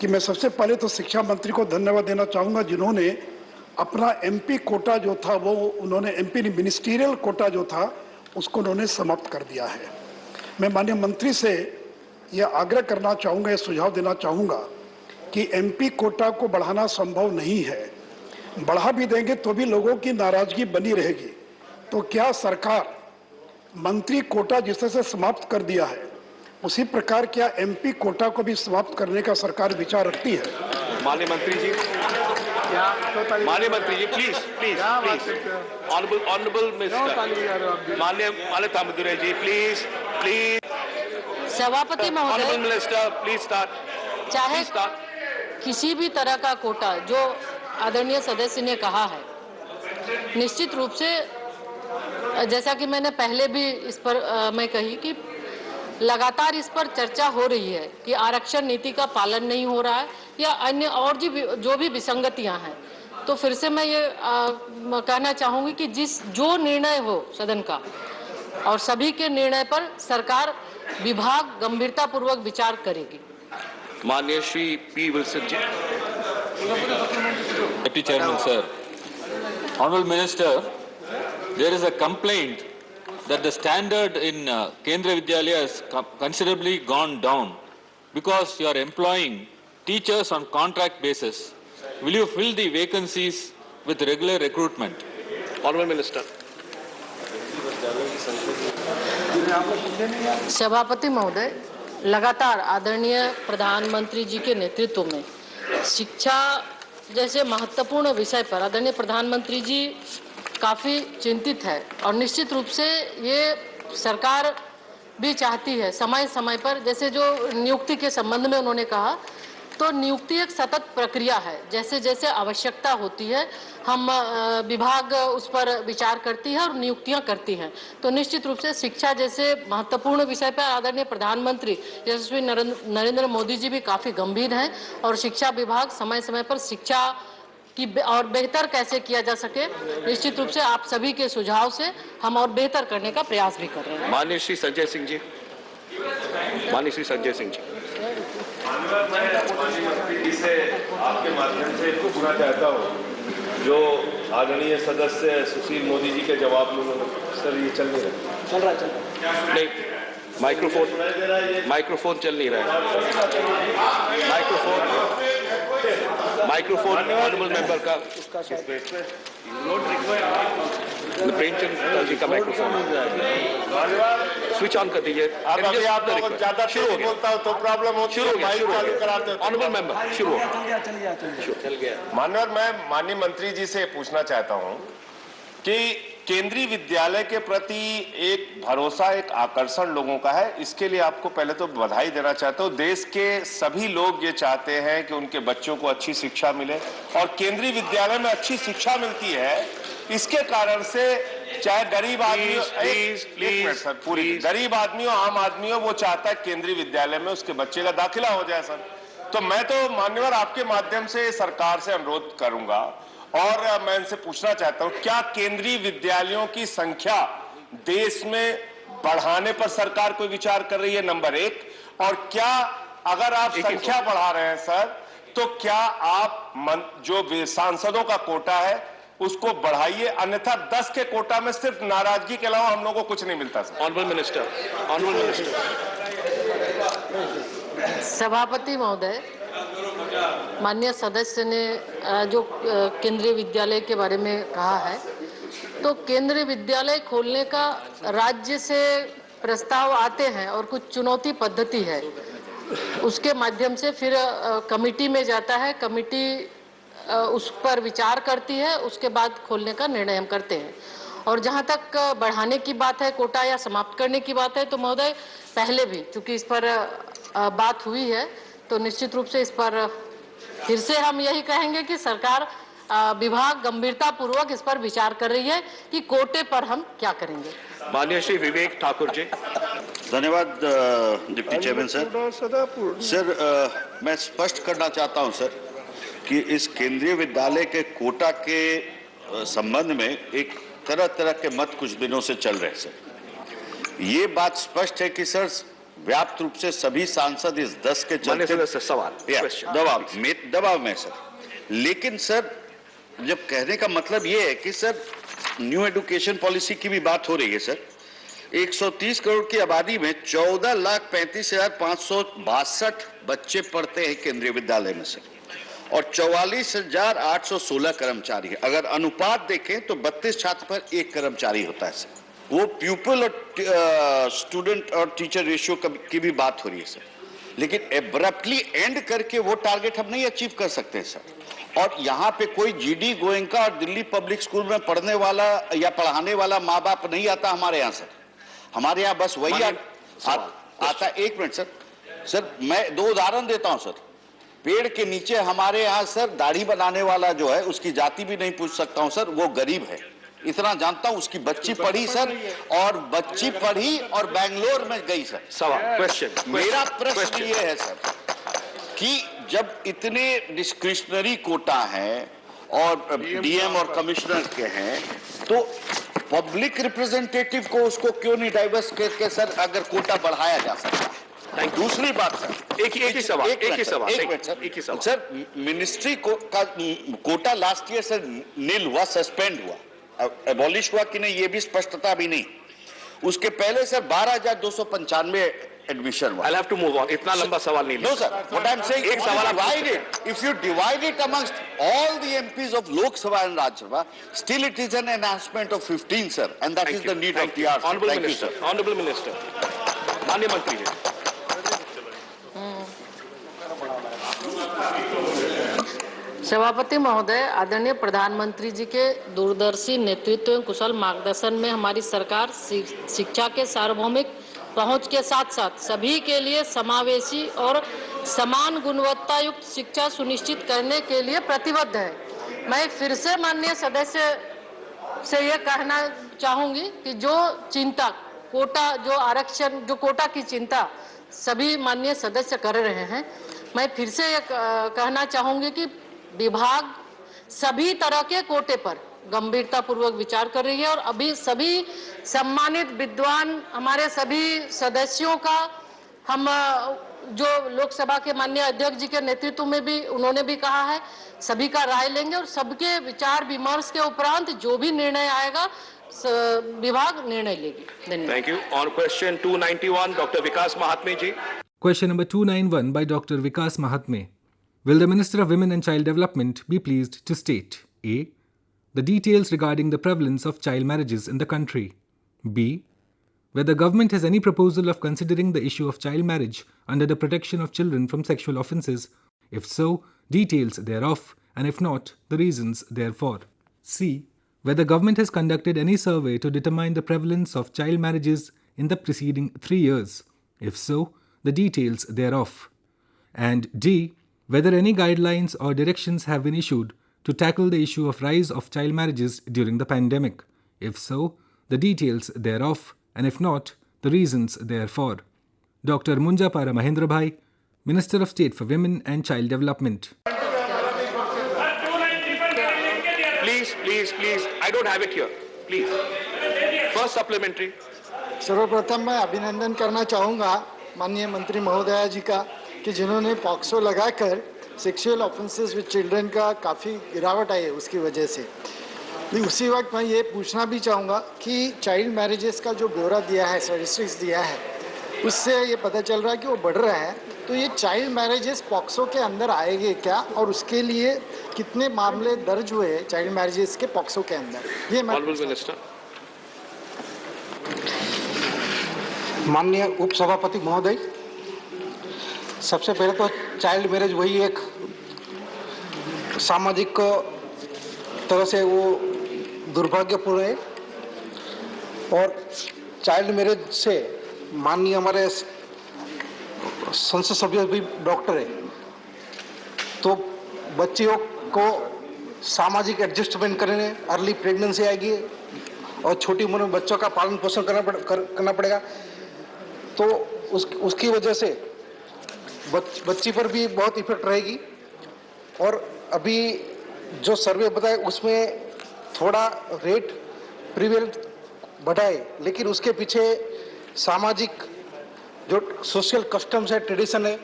कि मैं सबसे पहले तो शिक्षा मंत्री को धन्यवाद देना चाहूँगा जिन्होंने अपना एमपी कोटा जो था वो उन्होंने एमपी मिनिस्ट्रियल कोटा जो था उसको उन्होंने समाप्त कर दिया है. मैं माननीय मंत्री से यह आग्रह करना चाहूँगा, यह सुझाव देना चाहूँगा कि एमपी कोटा को बढ़ाना संभव नहीं है. बढ़ा भी देंगे तो भी लोगों की नाराजगी बनी रहेगी. तो क्या सरकार मंत्री कोटा जिस तरह से समाप्त कर दिया है उसी प्रकार क्या एमपी कोटा को भी समाप्त करने का सरकार विचार रखती है?
माननीय मंत्री जी, माननीय मंत्री जी, please please please, honourable minister, माननीय तामदुरे जी, प्लीज प्लीज.
सभापति महोदय,
ऑनरेबल मिनिस्टर, प्लीज स्टार्ट.
चाहे किसी भी तरह का कोटा जो आदरणीय सदस्य ने कहा है, निश्चित रूप से जैसा कि मैंने पहले भी इस पर मैं कही कि लगातार इस पर चर्चा हो रही है कि आरक्षण नीति का पालन नहीं हो रहा है या अन्य और जो भी विसंगतियां हैं. तो फिर से मैं ये कहना चाहूंगी कि जो निर्णय हो सदन का और सभी के निर्णय पर सरकार विभाग गंभीरतापूर्वक विचार करेगी.
माननीय Shri P Wilson ji.
Deputy Chairman, sir. Honorable Minister, there is a complaint that the standard in Kendriya Vidyalaya has considerably gone down because you are employing teachers on contract basis. Will you fill the vacancies with regular recruitment?
Honorable Minister.
सभापति महोदय, लगातार आदरणीय प्रधानमंत्री जी के नेतृत्व में शिक्षा जैसे महत्वपूर्ण विषय पर आदरणीय प्रधानमंत्री जी काफ़ी चिंतित है और निश्चित रूप से ये सरकार भी चाहती है समय समय पर, जैसे जो नियुक्ति के संबंध में उन्होंने कहा, तो नियुक्ति एक सतत प्रक्रिया है। जैसे जैसे आवश्यकता होती है हम विभाग उस पर विचार करती है और नियुक्तियां करती हैं। तो निश्चित रूप से शिक्षा जैसे महत्वपूर्ण विषय पर आदरणीय प्रधानमंत्री यशस्वी नरेंद्र मोदी जी भी काफ़ी गंभीर हैं और शिक्षा विभाग समय समय पर शिक्षा की और बेहतर कैसे किया जा सके, निश्चित रूप से आप सभी के सुझाव से हम और बेहतर करने का प्रयास भी कर रहे हैं।
माननीय श्री संजय सिंह जी, माननीय श्री संजय सिंह जी।
से आपके माध्यम से पूछना चाहता हूँ, जो आदरणीय सदस्य सुशील मोदी जी के जवाब में सर ये चल नहीं रहा
नहीं, माइक्रोफोन चल नहीं रहा है। माइक्रोफोन ऑनरेबल मेंबर का प्रेमचंद जी का माइक्रोफोन स्विच ऑन कर दीजिए।
आप लोग ज्यादा शुरू बोलता हो तो प्रॉब्लम होती है, माइक चालू कराते हो।
ऑनरेबल मेंबर शुरू हो
चल गया। माननीय, मैं माननीय मंत्री जी से पूछना चाहता हूं कि केंद्रीय विद्यालय के प्रति एक भरोसा, एक आकर्षण लोगों का है, इसके लिए आपको पहले तो बधाई देना चाहता हूं। देश के सभी लोग ये चाहते हैं कि उनके बच्चों को अच्छी शिक्षा मिले और केंद्रीय विद्यालय में अच्छी शिक्षा मिलती है। इसके कारण से चाहे गरीब आदमी सर, पूरी गरीब आदमी हो, आम आदमी हो, वो चाहता है केंद्रीय विद्यालय में उसके बच्चे का दाखिला हो जाए सर। तो मैं तो माननीय आपके माध्यम से सरकार से अनुरोध करूंगा और मैं इनसे पूछना चाहता हूं, क्या केंद्रीय विद्यालयों की संख्या देश में बढ़ाने पर सरकार कोई विचार कर रही है, नंबर एक। और क्या अगर आप संख्या बढ़ा रहे हैं सर, तो क्या आप जो सांसदों का कोटा है उसको बढ़ाइए, अन्यथा 10 के कोटा में सिर्फ नाराजगी के अलावा हम लोगों को कुछ नहीं मिलता sir.
Honourable minister, honourable minister.
सभापति महोदय, माननीय सदस्य ने जो केंद्रीय विद्यालय के बारे में कहा है, तो केंद्रीय विद्यालय खोलने का राज्य से प्रस्ताव आते हैं और कुछ चुनौती पद्धति है, उसके माध्यम से फिर कमेटी में जाता है, कमेटी उस पर विचार करती है, उसके बाद खोलने का निर्णय हम करते हैं। और जहाँ तक बढ़ाने की बात है, कोटा या समाप्त करने की बात है, तो महोदय पहले भी चूंकि इस पर बात हुई है, तो निश्चित रूप से इस पर फिर से हम यही कहेंगे कि सरकार विभाग गंभीरता पूर्वक इस पर विचार कर रही है कि कोटे पर हम क्या करेंगे।
माननीय श्री विवेक ठाकुर जी।
धन्यवाद डिप्टी चेयरमैन सर। सर मैं स्पष्ट करना चाहता हूं सर कि इस केंद्रीय विद्यालय के कोटा के संबंध में एक तरह तरह के मत कुछ दिनों से चल रहे हैं सर। ये बात स्पष्ट है कि सर व्याप्त रूप से सभी सांसद इस 10 के चलते सवाल दबाव में सर। लेकिन सर जब कहने का मतलब ये है कि सर न्यू एजुकेशन पॉलिसी की भी बात हो रही है सर। 130 करोड़ की आबादी में 14,35,562 बच्चे पढ़ते हैं केंद्रीय विद्यालय में सर, और 44,816 कर्मचारी है। अगर अनुपात देखें तो 32 छात्र पर 1 कर्मचारी होता है सर। वो प्यूपल और स्टूडेंट और टीचर रेशियो की भी बात हो रही है सर। लेकिन एब्रप्टली एंड करके वो टारगेट हम नहीं अचीव कर सकते सर। और यहाँ पे कोई जीडी गोयनका और दिल्ली पब्लिक स्कूल में पढ़ने वाला या पढ़ाने वाला माँ बाप नहीं आता हमारे यहाँ सर। हमारे यहाँ बस वही आता। एक मिनट सर, सर मैं 2 उदाहरण देता हूँ सर। पेड़ के नीचे हमारे यहाँ सर दाढ़ी बनाने वाला जो है उसकी जाति भी नहीं पूछ सकता हूँ सर, वो गरीब है, इतना जानता हूँ। उसकी बच्ची पढ़ी सर, और बच्ची पढ़ी और बेंगलोर में गई सर।
क्वेश्चन
मेरा प्रश्न ये है सर कि जब इतने डिस्क्रिशनरी कोटा हैं और डीएम और कमिश्नर के हैं, तो पब्लिक रिप्रेजेंटेटिव को उसको क्यों नहीं डाइवर्स करके सर अगर कोटा बढ़ाया जा सकता है। दूसरी बात सर, एक ही सवाल सर, मिनिस्ट्री का कोटा लास्ट ईयर सर नील हुआ, सस्पेंड हुआ, एबॉलिश हुआ कि नहीं ये भी स्पष्टता भी नहीं। उसके पहले सर 12,295 एडमिशन हुआ।
I'll have to move on. इतना लंबा सवाल नहीं।
No sir, what I'm saying,
एक सवाल
divide it. If you divide it amongst all the MPs of Lok Sabha and Rajya Sabha, still it is an enhancement of 15 sir, and that is the need of the hour.
Honorable Minister, Honorable Minister, माननीय मंत्री जी।
सभापति महोदय, आदरणीय प्रधानमंत्री जी के दूरदर्शी नेतृत्व एवं कुशल मार्गदर्शन में हमारी सरकार शिक्षा के सार्वभौमिक पहुंच के साथ साथ सभी के लिए समावेशी और समान गुणवत्ता युक्त शिक्षा सुनिश्चित करने के लिए प्रतिबद्ध है। मैं फिर से माननीय सदस्य से ये कहना चाहूंगी कि जो चिंता कोटा, जो आरक्षण, जो कोटा की चिंता सभी माननीय सदस्य कर रहे हैं, मैं फिर से ये कहना चाहूंगी कि विभाग सभी तरह के कोटे पर गंभीरता पूर्वक विचार कर रही है और अभी सभी सम्मानित विद्वान हमारे सभी सदस्यों का हम जो लोकसभा के माननीय अध्यक्ष जी के नेतृत्व में भी उन्होंने भी कहा है, सभी का राय लेंगे और सबके विचार विमर्श के उपरांत जो भी निर्णय आएगा विभाग निर्णय लेगी। धन्यवाद।
Thank you. On question 291, Dr. Vikas Mahatme ji.
Question number 291 by Dr. Vikas Mahatme. Will the Minister of Women and Child Development be pleased to state A. The details regarding the prevalence of child marriages in the country. B. Whether government has any proposal of considering the issue of child marriage under the protection of children from sexual offences. If so, details thereof, and if not, the reasons therefore. C. Whether government has conducted any survey to determine the prevalence of child marriages in the preceding 3 years. If so, the details thereof. And D. Whether any guidelines or directions have been issued to tackle the issue of rise of child marriages during the pandemic. If so, the details thereof, and if not, the reasons therefore. Dr. Munjapara Mahendra Bhai, Minister of State for Women and Child Development.
Please. I don't have it here. Please. First supplementary.
सर्वप्रथम मैं अभिनंदन करना चाहूँगा माननीय मंत्री महोदया जी का कि जिन्होंने पॉक्सो लगाकर सेक्सुअल ऑफेंसेस विद चिल्ड्रन का काफ़ी गिरावट आई है उसकी वजह से। उसी वक्त मैं ये पूछना भी चाहूँगा कि चाइल्ड मैरिजेस का जो ब्यौरा दिया है, स्टैटिस्टिक्स दिया है, उससे ये पता चल रहा है कि वो बढ़ रहा है। तो ये चाइल्ड मैरिजेस पॉक्सो के अंदर आएंगे क्या और उसके लिए कितने मामले दर्ज हुए चाइल्ड मैरिजेस के पॉक्सो के अंदर? ये
माननीय उपसभापति महोदय, सबसे पहले तो चाइल्ड मैरिज वही एक सामाजिक तरह से वो दुर्भाग्यपूर्ण है और चाइल्ड मैरिज से माननीय हमारे संसद सभ्य भी डॉक्टर है, तो बच्चियों को सामाजिक एडजस्टमेंट करने, अर्ली प्रेगनेंसी आएगी और छोटी उम्र में बच्चों का पालन पोषण करना पड़ेगा। तो उसकी वजह से बच्ची पर भी बहुत इफेक्ट रहेगी। और अभी जो सर्वे बताए उसमें थोड़ा रेट प्रीवेल बढ़ा है, लेकिन उसके पीछे सामाजिक जो सोशल कस्टम्स है, ट्रेडिशन है,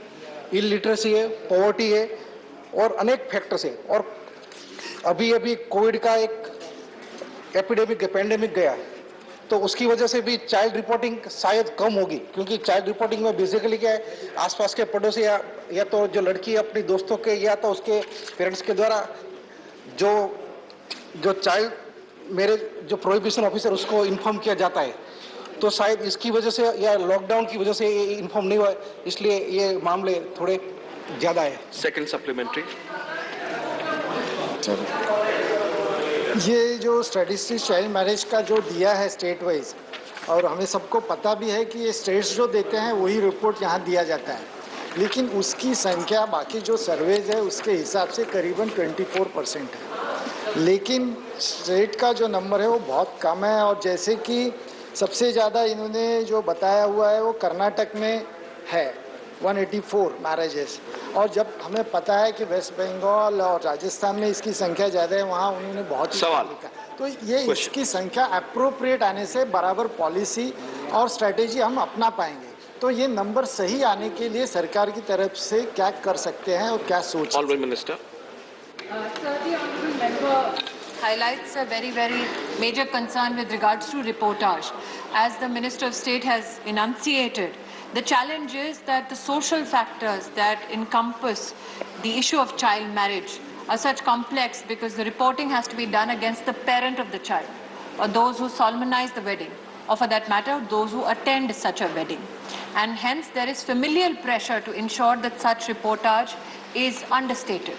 इलिटरेसी है, पॉवर्टी है और अनेक फैक्टर्स है। और अभी कोविड का एक एपिडेमिक, पैंडेमिक गया, तो उसकी वजह से भी चाइल्ड रिपोर्टिंग शायद कम होगी, क्योंकि चाइल्ड रिपोर्टिंग में बेसिकली क्या है, आसपास के पड़ोसी या तो जो लड़की अपनी दोस्तों के या तो उसके पेरेंट्स के द्वारा जो चाइल्ड मेरे जो प्रोहिबिशन ऑफिसर उसको इन्फॉर्म किया जाता है। तो शायद इसकी वजह से या लॉकडाउन की वजह से ये इन्फॉर्म नहीं हुआ, इसलिए ये मामले थोड़े ज़्यादा है।
Second supplementary.
ये जो स्टैटिस्टिक्स चाइल्ड मैरिज का जो दिया है स्टेट वाइज, और हमें सबको पता भी है कि ये स्टेट्स जो देते हैं वही रिपोर्ट यहाँ दिया जाता है, लेकिन उसकी संख्या बाकी जो सर्वेज है उसके हिसाब से करीबन 24% है, लेकिन स्टेट का जो नंबर है वो बहुत कम है। और जैसे कि सबसे ज़्यादा इन्होंने जो बताया हुआ है वो कर्नाटक में है 184 मैरिजेस, और जब हमें पता है कि वेस्ट बंगाल और राजस्थान में इसकी संख्या ज़्यादा है, वहाँ उन्होंने बहुत
सवाल
लिखा। तो ये इसकी संख्या अप्रोप्रिएट आने से बराबर पॉलिसी और स्ट्रेटेजी हम अपना पाएंगे। तो ये नंबर सही आने के लिए सरकार की तरफ से क्या कर सकते हैं और क्या सोच?
Minister
highlights a very, very major concern with regards to reportage. As the Minister of State has enunciated, the challenge is that the social factors that encompass the issue of child marriage are such complex because the reporting has to be done against the parent of the child or those who solemnize the wedding, or for that matter, those who attend such a wedding. And hence there is familial pressure to ensure that such reportage is understated.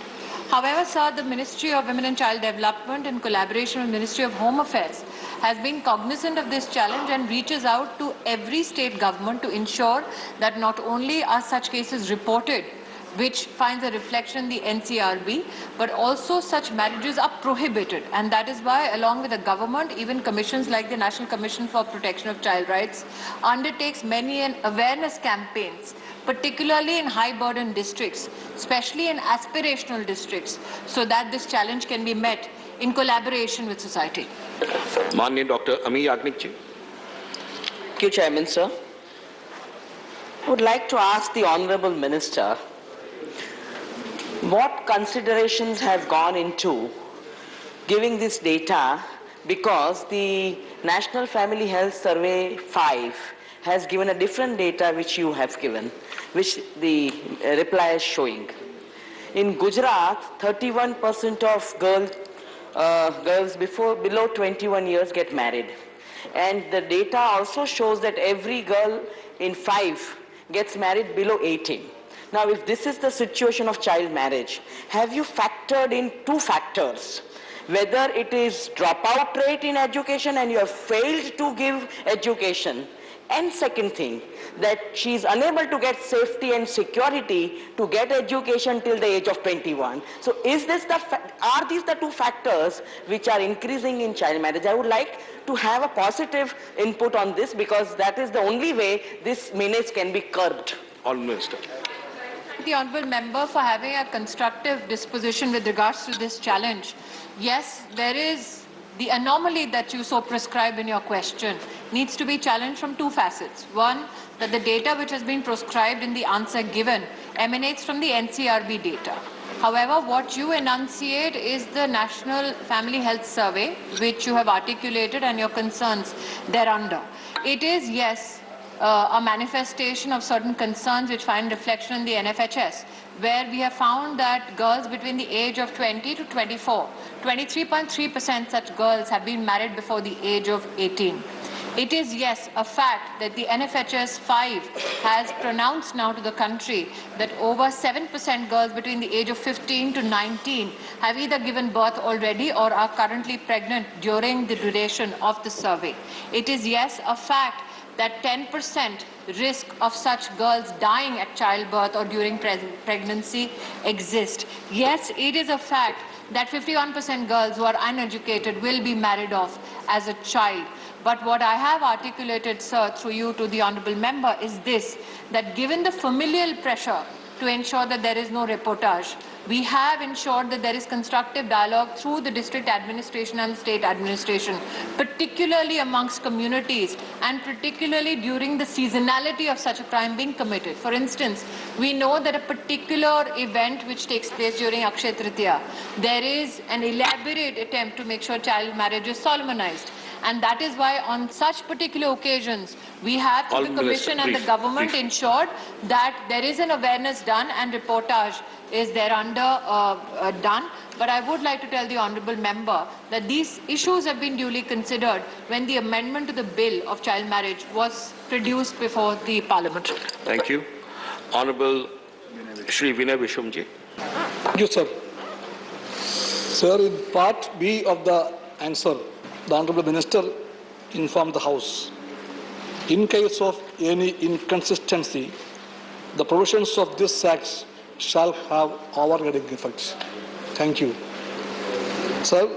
However, sir, the Ministry of Women and Child Development, in collaboration with Ministry of Home Affairs, has been cognizant of this challenge and reaches out to every state government to ensure that not only are such cases reported, which finds a reflection in the NCRB, but also such marriages are prohibited. And that is why, along with the government, even commissions like the National Commission for Protection of Child Rights undertakes many awareness campaigns, particularly in high-burden districts, especially in aspirational districts, so that this challenge can be met in collaboration with society.
Manya Dr. Ami Yagnik ji.
Thank you, Chairman, sir. I would like to ask the Honourable Minister what considerations have gone into giving this data, because the National Family Health Survey 5 has given a different data which you have given, which the reply is showing. In Gujarat, 31% of girls below 21 years get married. And the data also shows that every girl in 5 gets married below 18. Now, if this is the situation of child marriage, have you factored in 2 factors? Whether it is dropout rate in education and you have failed to give education, and second thing, that she is unable to get safety and security to get education till the age of 21. So are these the 2 factors which are increasing in child marriage? I would like to have a positive input on this, because that is the only way this menace can be curbed.
Honourable Minister.
The Honourable Member for having a constructive disposition with regards to this challenge. Yes, there is the anomaly that you so prescribe in your question needs to be challenged from 2 facets. One, that the data which has been prescribed in the answer given emanates from the NCRB data. However, what you enunciate is the National Family Health Survey, which you have articulated, and your concerns thereunder. It is, yes, a manifestation of certain concerns which find reflection in the NFHS, where we have found that girls between the age of 20 to 24, 23.3% such girls have been married before the age of 18. It is, yes, a fact that the NFHS 5 has pronounced now to the country that over 7% girls between the age of 15 to 19 have either given birth already or are currently pregnant during the duration of the survey. It is, yes, a fact that 10% risk of such girls dying at childbirth or during pregnancy exist. Yes, it is a fact that 51% girls who are uneducated will be married off as a child. But what I have articulated, sir, through you to the Honourable Member is this, that given the familial pressure to ensure that there is no reportage, we have ensured that there is constructive dialogue through the district administration and state administration, particularly amongst communities and particularly during the seasonality of such a crime being committed. For instance, we know that a particular event which takes place during Akshaya Tritiya, there is an elaborate attempt to make sure child marriage is solemnized. And that is why on such particular occasions, we have through the Commission and the government ensured that there is an awareness done and reportage is thereunder done. But I would like to tell the Honourable Member that these issues have been duly considered when the amendment to the bill of child marriage was produced before the Parliament.
Thank you. Honourable Shri Vinay Vishwamji.
Thank you, sir. Sir, in part B of the answer, the Honourable Minister informed the House, in case of any inconsistency, the provisions of this Act shall have overriding effects. Thank you. Sir,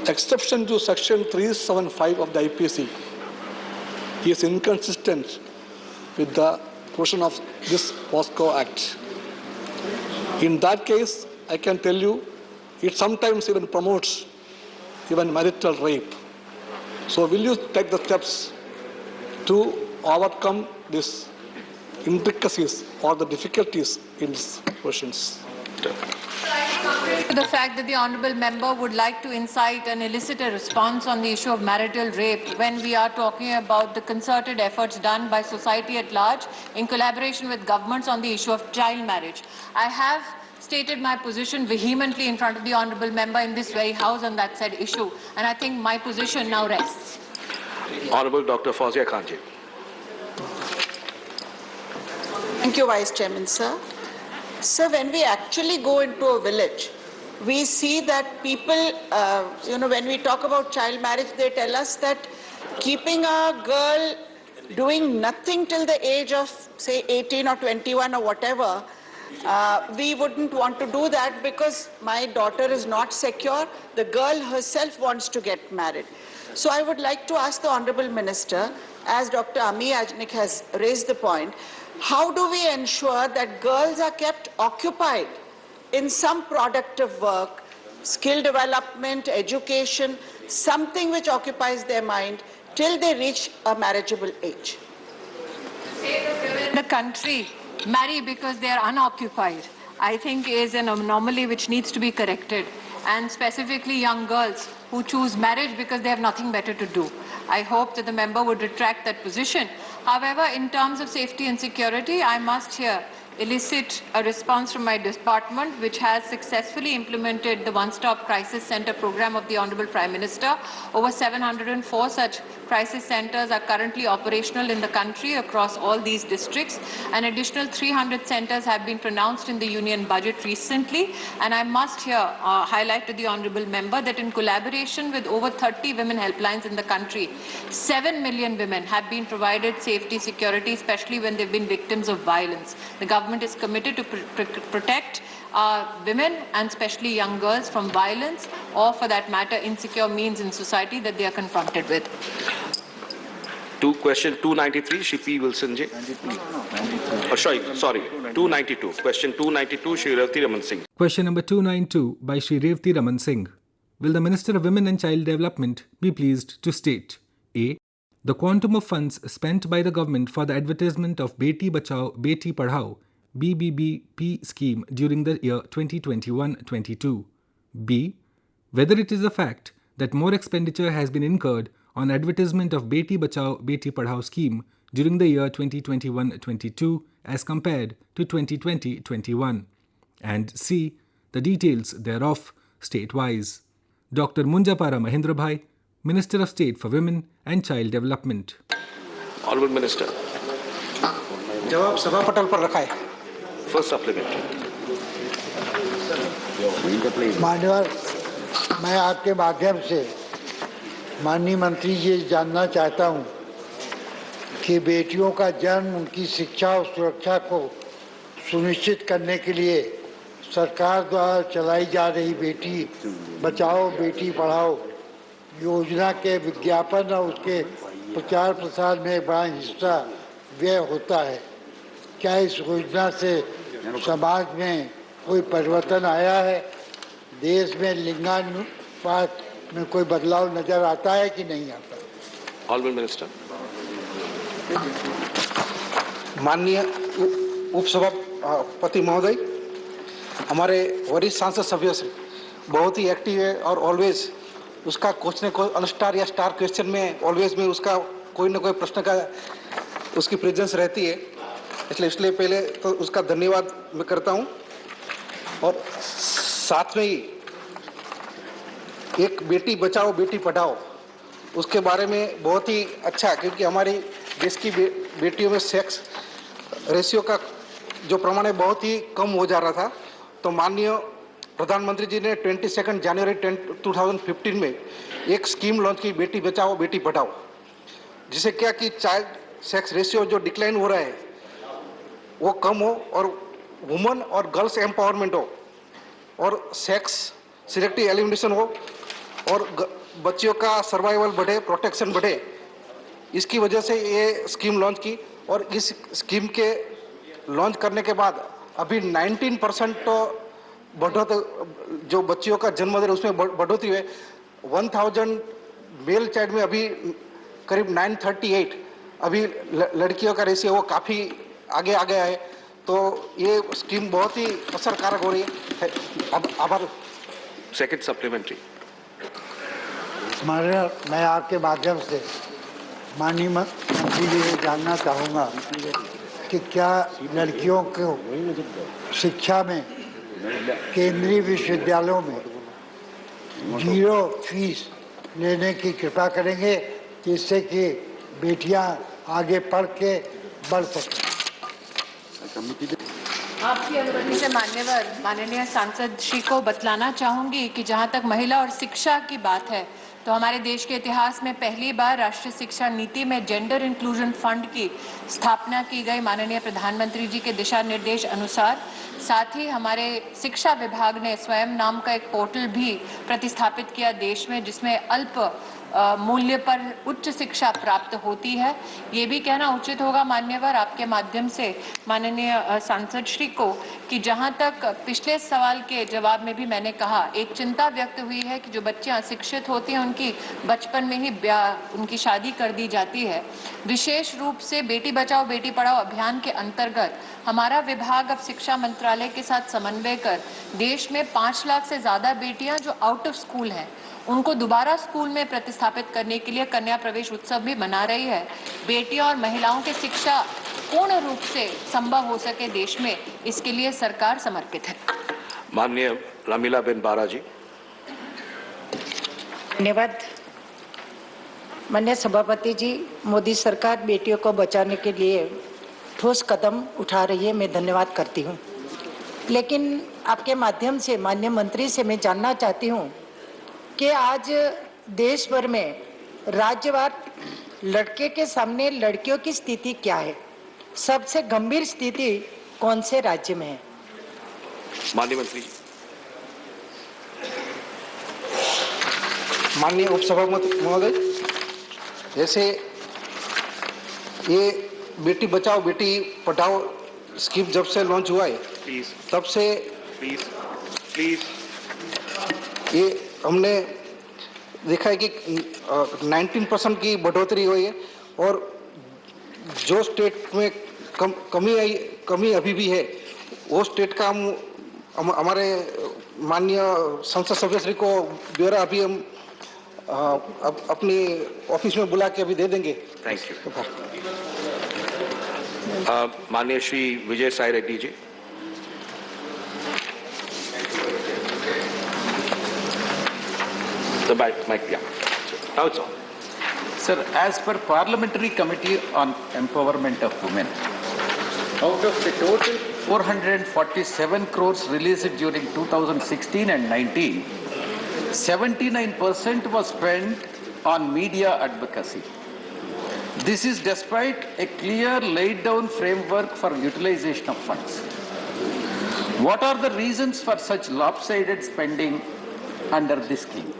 exception to Section 375 of the IPC is inconsistent with the provision of this POSCO Act. In that case, I can tell you, it sometimes even promotes even marital rape. So will you take the steps to overcome these intricacies or the difficulties in these questions?
The fact that the Honourable Member would like to incite and elicit a response on the issue of marital rape when we are talking about the concerted efforts done by society at large in collaboration with governments on the issue of child marriage. I have stated my position vehemently in front of the Honourable Member in this very House on that said issue, and I think my position now rests.
Honourable Dr. Fawzia Khanji.
Thank you, Vice Chairman, sir.
So when we actually go into a village, we see that people, when we talk about child marriage, they tell us that keeping a girl doing nothing till the age of, say, 18 or 21 or whatever, we wouldn't want to do that because my daughter is not secure. The girl herself wants to get married. So I would like to ask the Honorable Minister, as Dr. Ami Yajnik has raised the point, how do we ensure that girls are kept occupied in some productive work, skill development, education, something which occupies their mind till they reach a marriageable age?
The country marry because they are unoccupied, I think is an anomaly which needs to be corrected, and specifically young girls who choose marriage because they have nothing better to do. I hope that the member would retract that position. However, in terms of safety and security, I must here elicit a response from my department, which has successfully implemented the One-Stop Crisis Center program of the Honorable Prime Minister. Over 704 such crisis centers are currently operational in the country across all these districts. An additional 300 centers have been pronounced in the union budget recently. And I must here highlight to the Honorable Member that in collaboration with over 30 women helplines in the country, 7 million women have been provided safety, security, especially when they've been victims of violence. The government is committed to protect women and especially young girls from violence or, for that matter, insecure means in society that they are confronted with.
Question 293, Shri P. Wilson Ji. Oh, sorry, 292. Question 292, Shri Revati Raman Singh.
Question number 292 by Shri Revati Raman Singh. Will the Minister of Women and Child Development be pleased to state: A. The quantum of funds spent by the government for the advertisement of Beti Bachao, Beti Padhao BBBP scheme during the year 2021-22. B. Whether it is a fact that more expenditure has been incurred on advertisement of Beti Bachao, Beti Padhao scheme during the year 2021-22 as compared to 2020-21. And C. The details thereof state-wise. Dr. Munjapara Mahendra Bhai, Minister of State for Women and Child Development.
Honorable Minister.
जवाब सभा पटल पर रखा है.
First supplementary.
मान्यवर, मैं आपके माध्यम से माननीय मंत्री जी जानना चाहता हूं कि बेटियों का जन्म, उनकी शिक्षा और सुरक्षा को सुनिश्चित करने के लिए सरकार द्वारा चलाई जा रही बेटी बचाओ बेटी पढ़ाओ योजना के विज्ञापन और उसके प्रचार प्रसार में बड़ा हिस्सा व्यय होता है. क्या इस योजना से समाज में कोई परिवर्तन आया है? देश में लिंगानुपात में कोई बदलाव नजर आता है कि नहीं आता?
Honorable Minister.
माननीय उपसभापति महोदय, हमारे वरिष्ठ सांसद सभ्य से बहुत ही एक्टिव है और ऑलवेज उसका कुछ न कोई अनस्टार या स्टार क्वेश्चन में ऑलवेज में उसका कोई न कोई प्रश्न का उसकी प्रेजेंस रहती है, इसलिए पहले तो उसका धन्यवाद मैं करता हूं. और साथ में ही एक बेटी बचाओ बेटी पढ़ाओ उसके बारे में बहुत ही अच्छा, क्योंकि हमारी देश की बेटियों में सेक्स रेशियो का जो प्रमाण है बहुत ही कम हो जा रहा था. तो माननीय प्रधानमंत्री जी ने 22 जनवरी 2015 में एक स्कीम लॉन्च की, बेटी बचाओ बेटी पढ़ाओ, जिससे क्या कि चाइल्ड सेक्स रेशियो जो डिक्लाइन हो रहा है वो कम हो और वुमेन और गर्ल्स एम्पावरमेंट हो और सेक्स सिलेक्टिव एलिमिनेशन हो और बच्चियों का सर्वाइवल बढ़े, प्रोटेक्शन बढ़े. इसकी वजह से ये स्कीम लॉन्च की और इस स्कीम के लॉन्च करने के बाद अभी 19% तो बढ़ोतरी जो बच्चियों का जन्म दर उसमें बढ़ोतरी है. 1000 मेल चाइल्ड में अभी करीब 938 अभी लड़कियों का रेशियो वो काफ़ी आगे आ गया है. तो ये स्कीम बहुत ही असरकारक हो रही है. आभार.
Second supplementary.
मैं आपके माध्यम से माननीय मंत्री जी से जानना चाहूँगा कि क्या लड़कियों को शिक्षा में केंद्रीय विश्वविद्यालयों में 0 फीस लेने की कृपा करेंगे, जिससे कि बेटियां आगे पढ़ के बढ़ सकें.
आपकी अनुमति से माननीय सांसद श्री को बतलाना चाहूंगी कि जहां तक महिला और शिक्षा की बात है तो हमारे देश के इतिहास में पहली बार राष्ट्रीय शिक्षा नीति में जेंडर इंक्लूजन फंड की स्थापना की गई माननीय प्रधानमंत्री जी के दिशा निर्देश अनुसार। साथ ही हमारे शिक्षा विभाग ने स्वयं नाम का एक पोर्टल भी प्रतिस्थापित किया देश में, जिसमें अल्प मूल्य पर उच्च शिक्षा प्राप्त होती है। ये भी कहना उचित होगा मान्यवर आपके माध्यम से माननीय सांसद श्री को कि जहां तक पिछले सवाल के जवाब में भी मैंने कहा, एक चिंता व्यक्त हुई है कि जो बच्चियां अशिक्षित होती हैं उनकी बचपन में ही उनकी शादी कर दी जाती है। विशेष रूप से बेटी बचाओ बेटी पढ़ाओ अभियान के अंतर्गत हमारा विभाग अब शिक्षा मंत्रालय के साथ समन्वय कर देश में 5 लाख से ज्यादा बेटियां जो आउट ऑफ स्कूल हैं उनको दोबारा स्कूल में प्रतिस्थापित करने के लिए कन्या प्रवेश उत्सव भी मना रही है। बेटियों और महिलाओं की शिक्षा पूर्ण रूप से संभव हो सके देश में, इसके लिए सरकार समर्पित है।
माननीय रामीला बेन बारा जी।
धन्यवाद। माननीय सभापति जी, मोदी सरकार बेटियों को बचाने के लिए ठोस कदम उठा रही है, मैं धन्यवाद करती हूँ। लेकिन आपके माध्यम से माननीय मंत्री से मैं जानना चाहती हूँ कि आज देश भर में राज्यवार लड़के के सामने लड़कियों की स्थिति क्या है, सबसे गंभीर स्थिति कौन से राज्य में है?
माननीय मंत्री जी।
माननीय उपसभापति महोदय, जैसे ये बेटी बचाओ बेटी पढ़ाओ स्कीम जब से लॉन्च हुआ है तब से प्लीज ये हमने देखा है कि 19% की बढ़ोतरी हुई है और जो स्टेट में कमी अभी भी है वो स्टेट का हम हमारे माननीय संसद सभ्य श्री को ब्यौरा अभी हम अपनी ऑफिस में बुला के अभी दे देंगे।
Thank you. माननीय Shri Vijay Sai Reddy ji. The mic, yeah. Now it's on.
Sir, as per Parliamentary Committee on Empowerment of Women, out of the total 447 crores released during 2016 and 19, 79% was spent on media advocacy. This is despite a clear laid down framework for utilization of funds. What are the reasons for such lopsided spending under this scheme?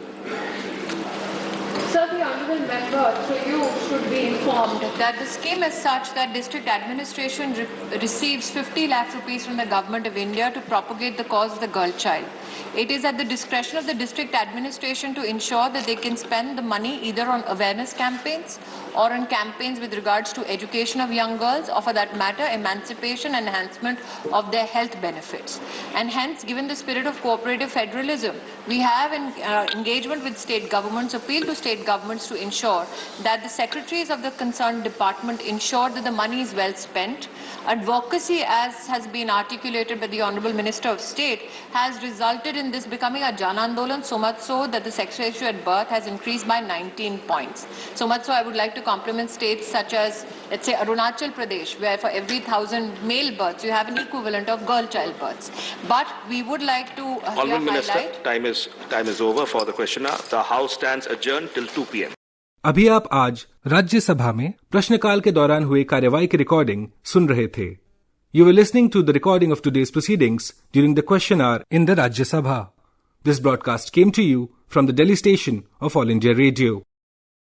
Sir, the honourable member, so you should be informed that the scheme is such that district administration receives 50 lakh rupees from the government of India to propagate the cause of the girl child. It is at the discretion of the district administration to ensure that they can spend the money either on awareness campaigns or on campaigns with regards to education of young girls, or for that matter, emancipation and enhancement of their health benefits. And hence, given the spirit of cooperative federalism, we have an engagement with state governments, appeal to state governments to ensure that the secretaries of the concerned department ensure that the money is well spent. Advocacy, as has been articulated by the Honourable Minister of State, has resulted in this becoming a Jan Andolan, so much so that the sex ratio at birth has increased by 19 points. So much so I would like to compliment states such as, let's say, Arunachal Pradesh, where for every 1,000 male births, you have an equivalent of girl child births. But we would like to
Honourable Minister, time is over for the questioner. The House stands adjourned till 2 p.m.
अभी आप आज राज्यसभा में प्रश्नकाल के दौरान हुए कार्यवाही की रिकॉर्डिंग सुन रहे थे। You were listening to the recording of today's proceedings during the question hour in the Rajya Sabha. This broadcast came to you from the Delhi station of All India Radio.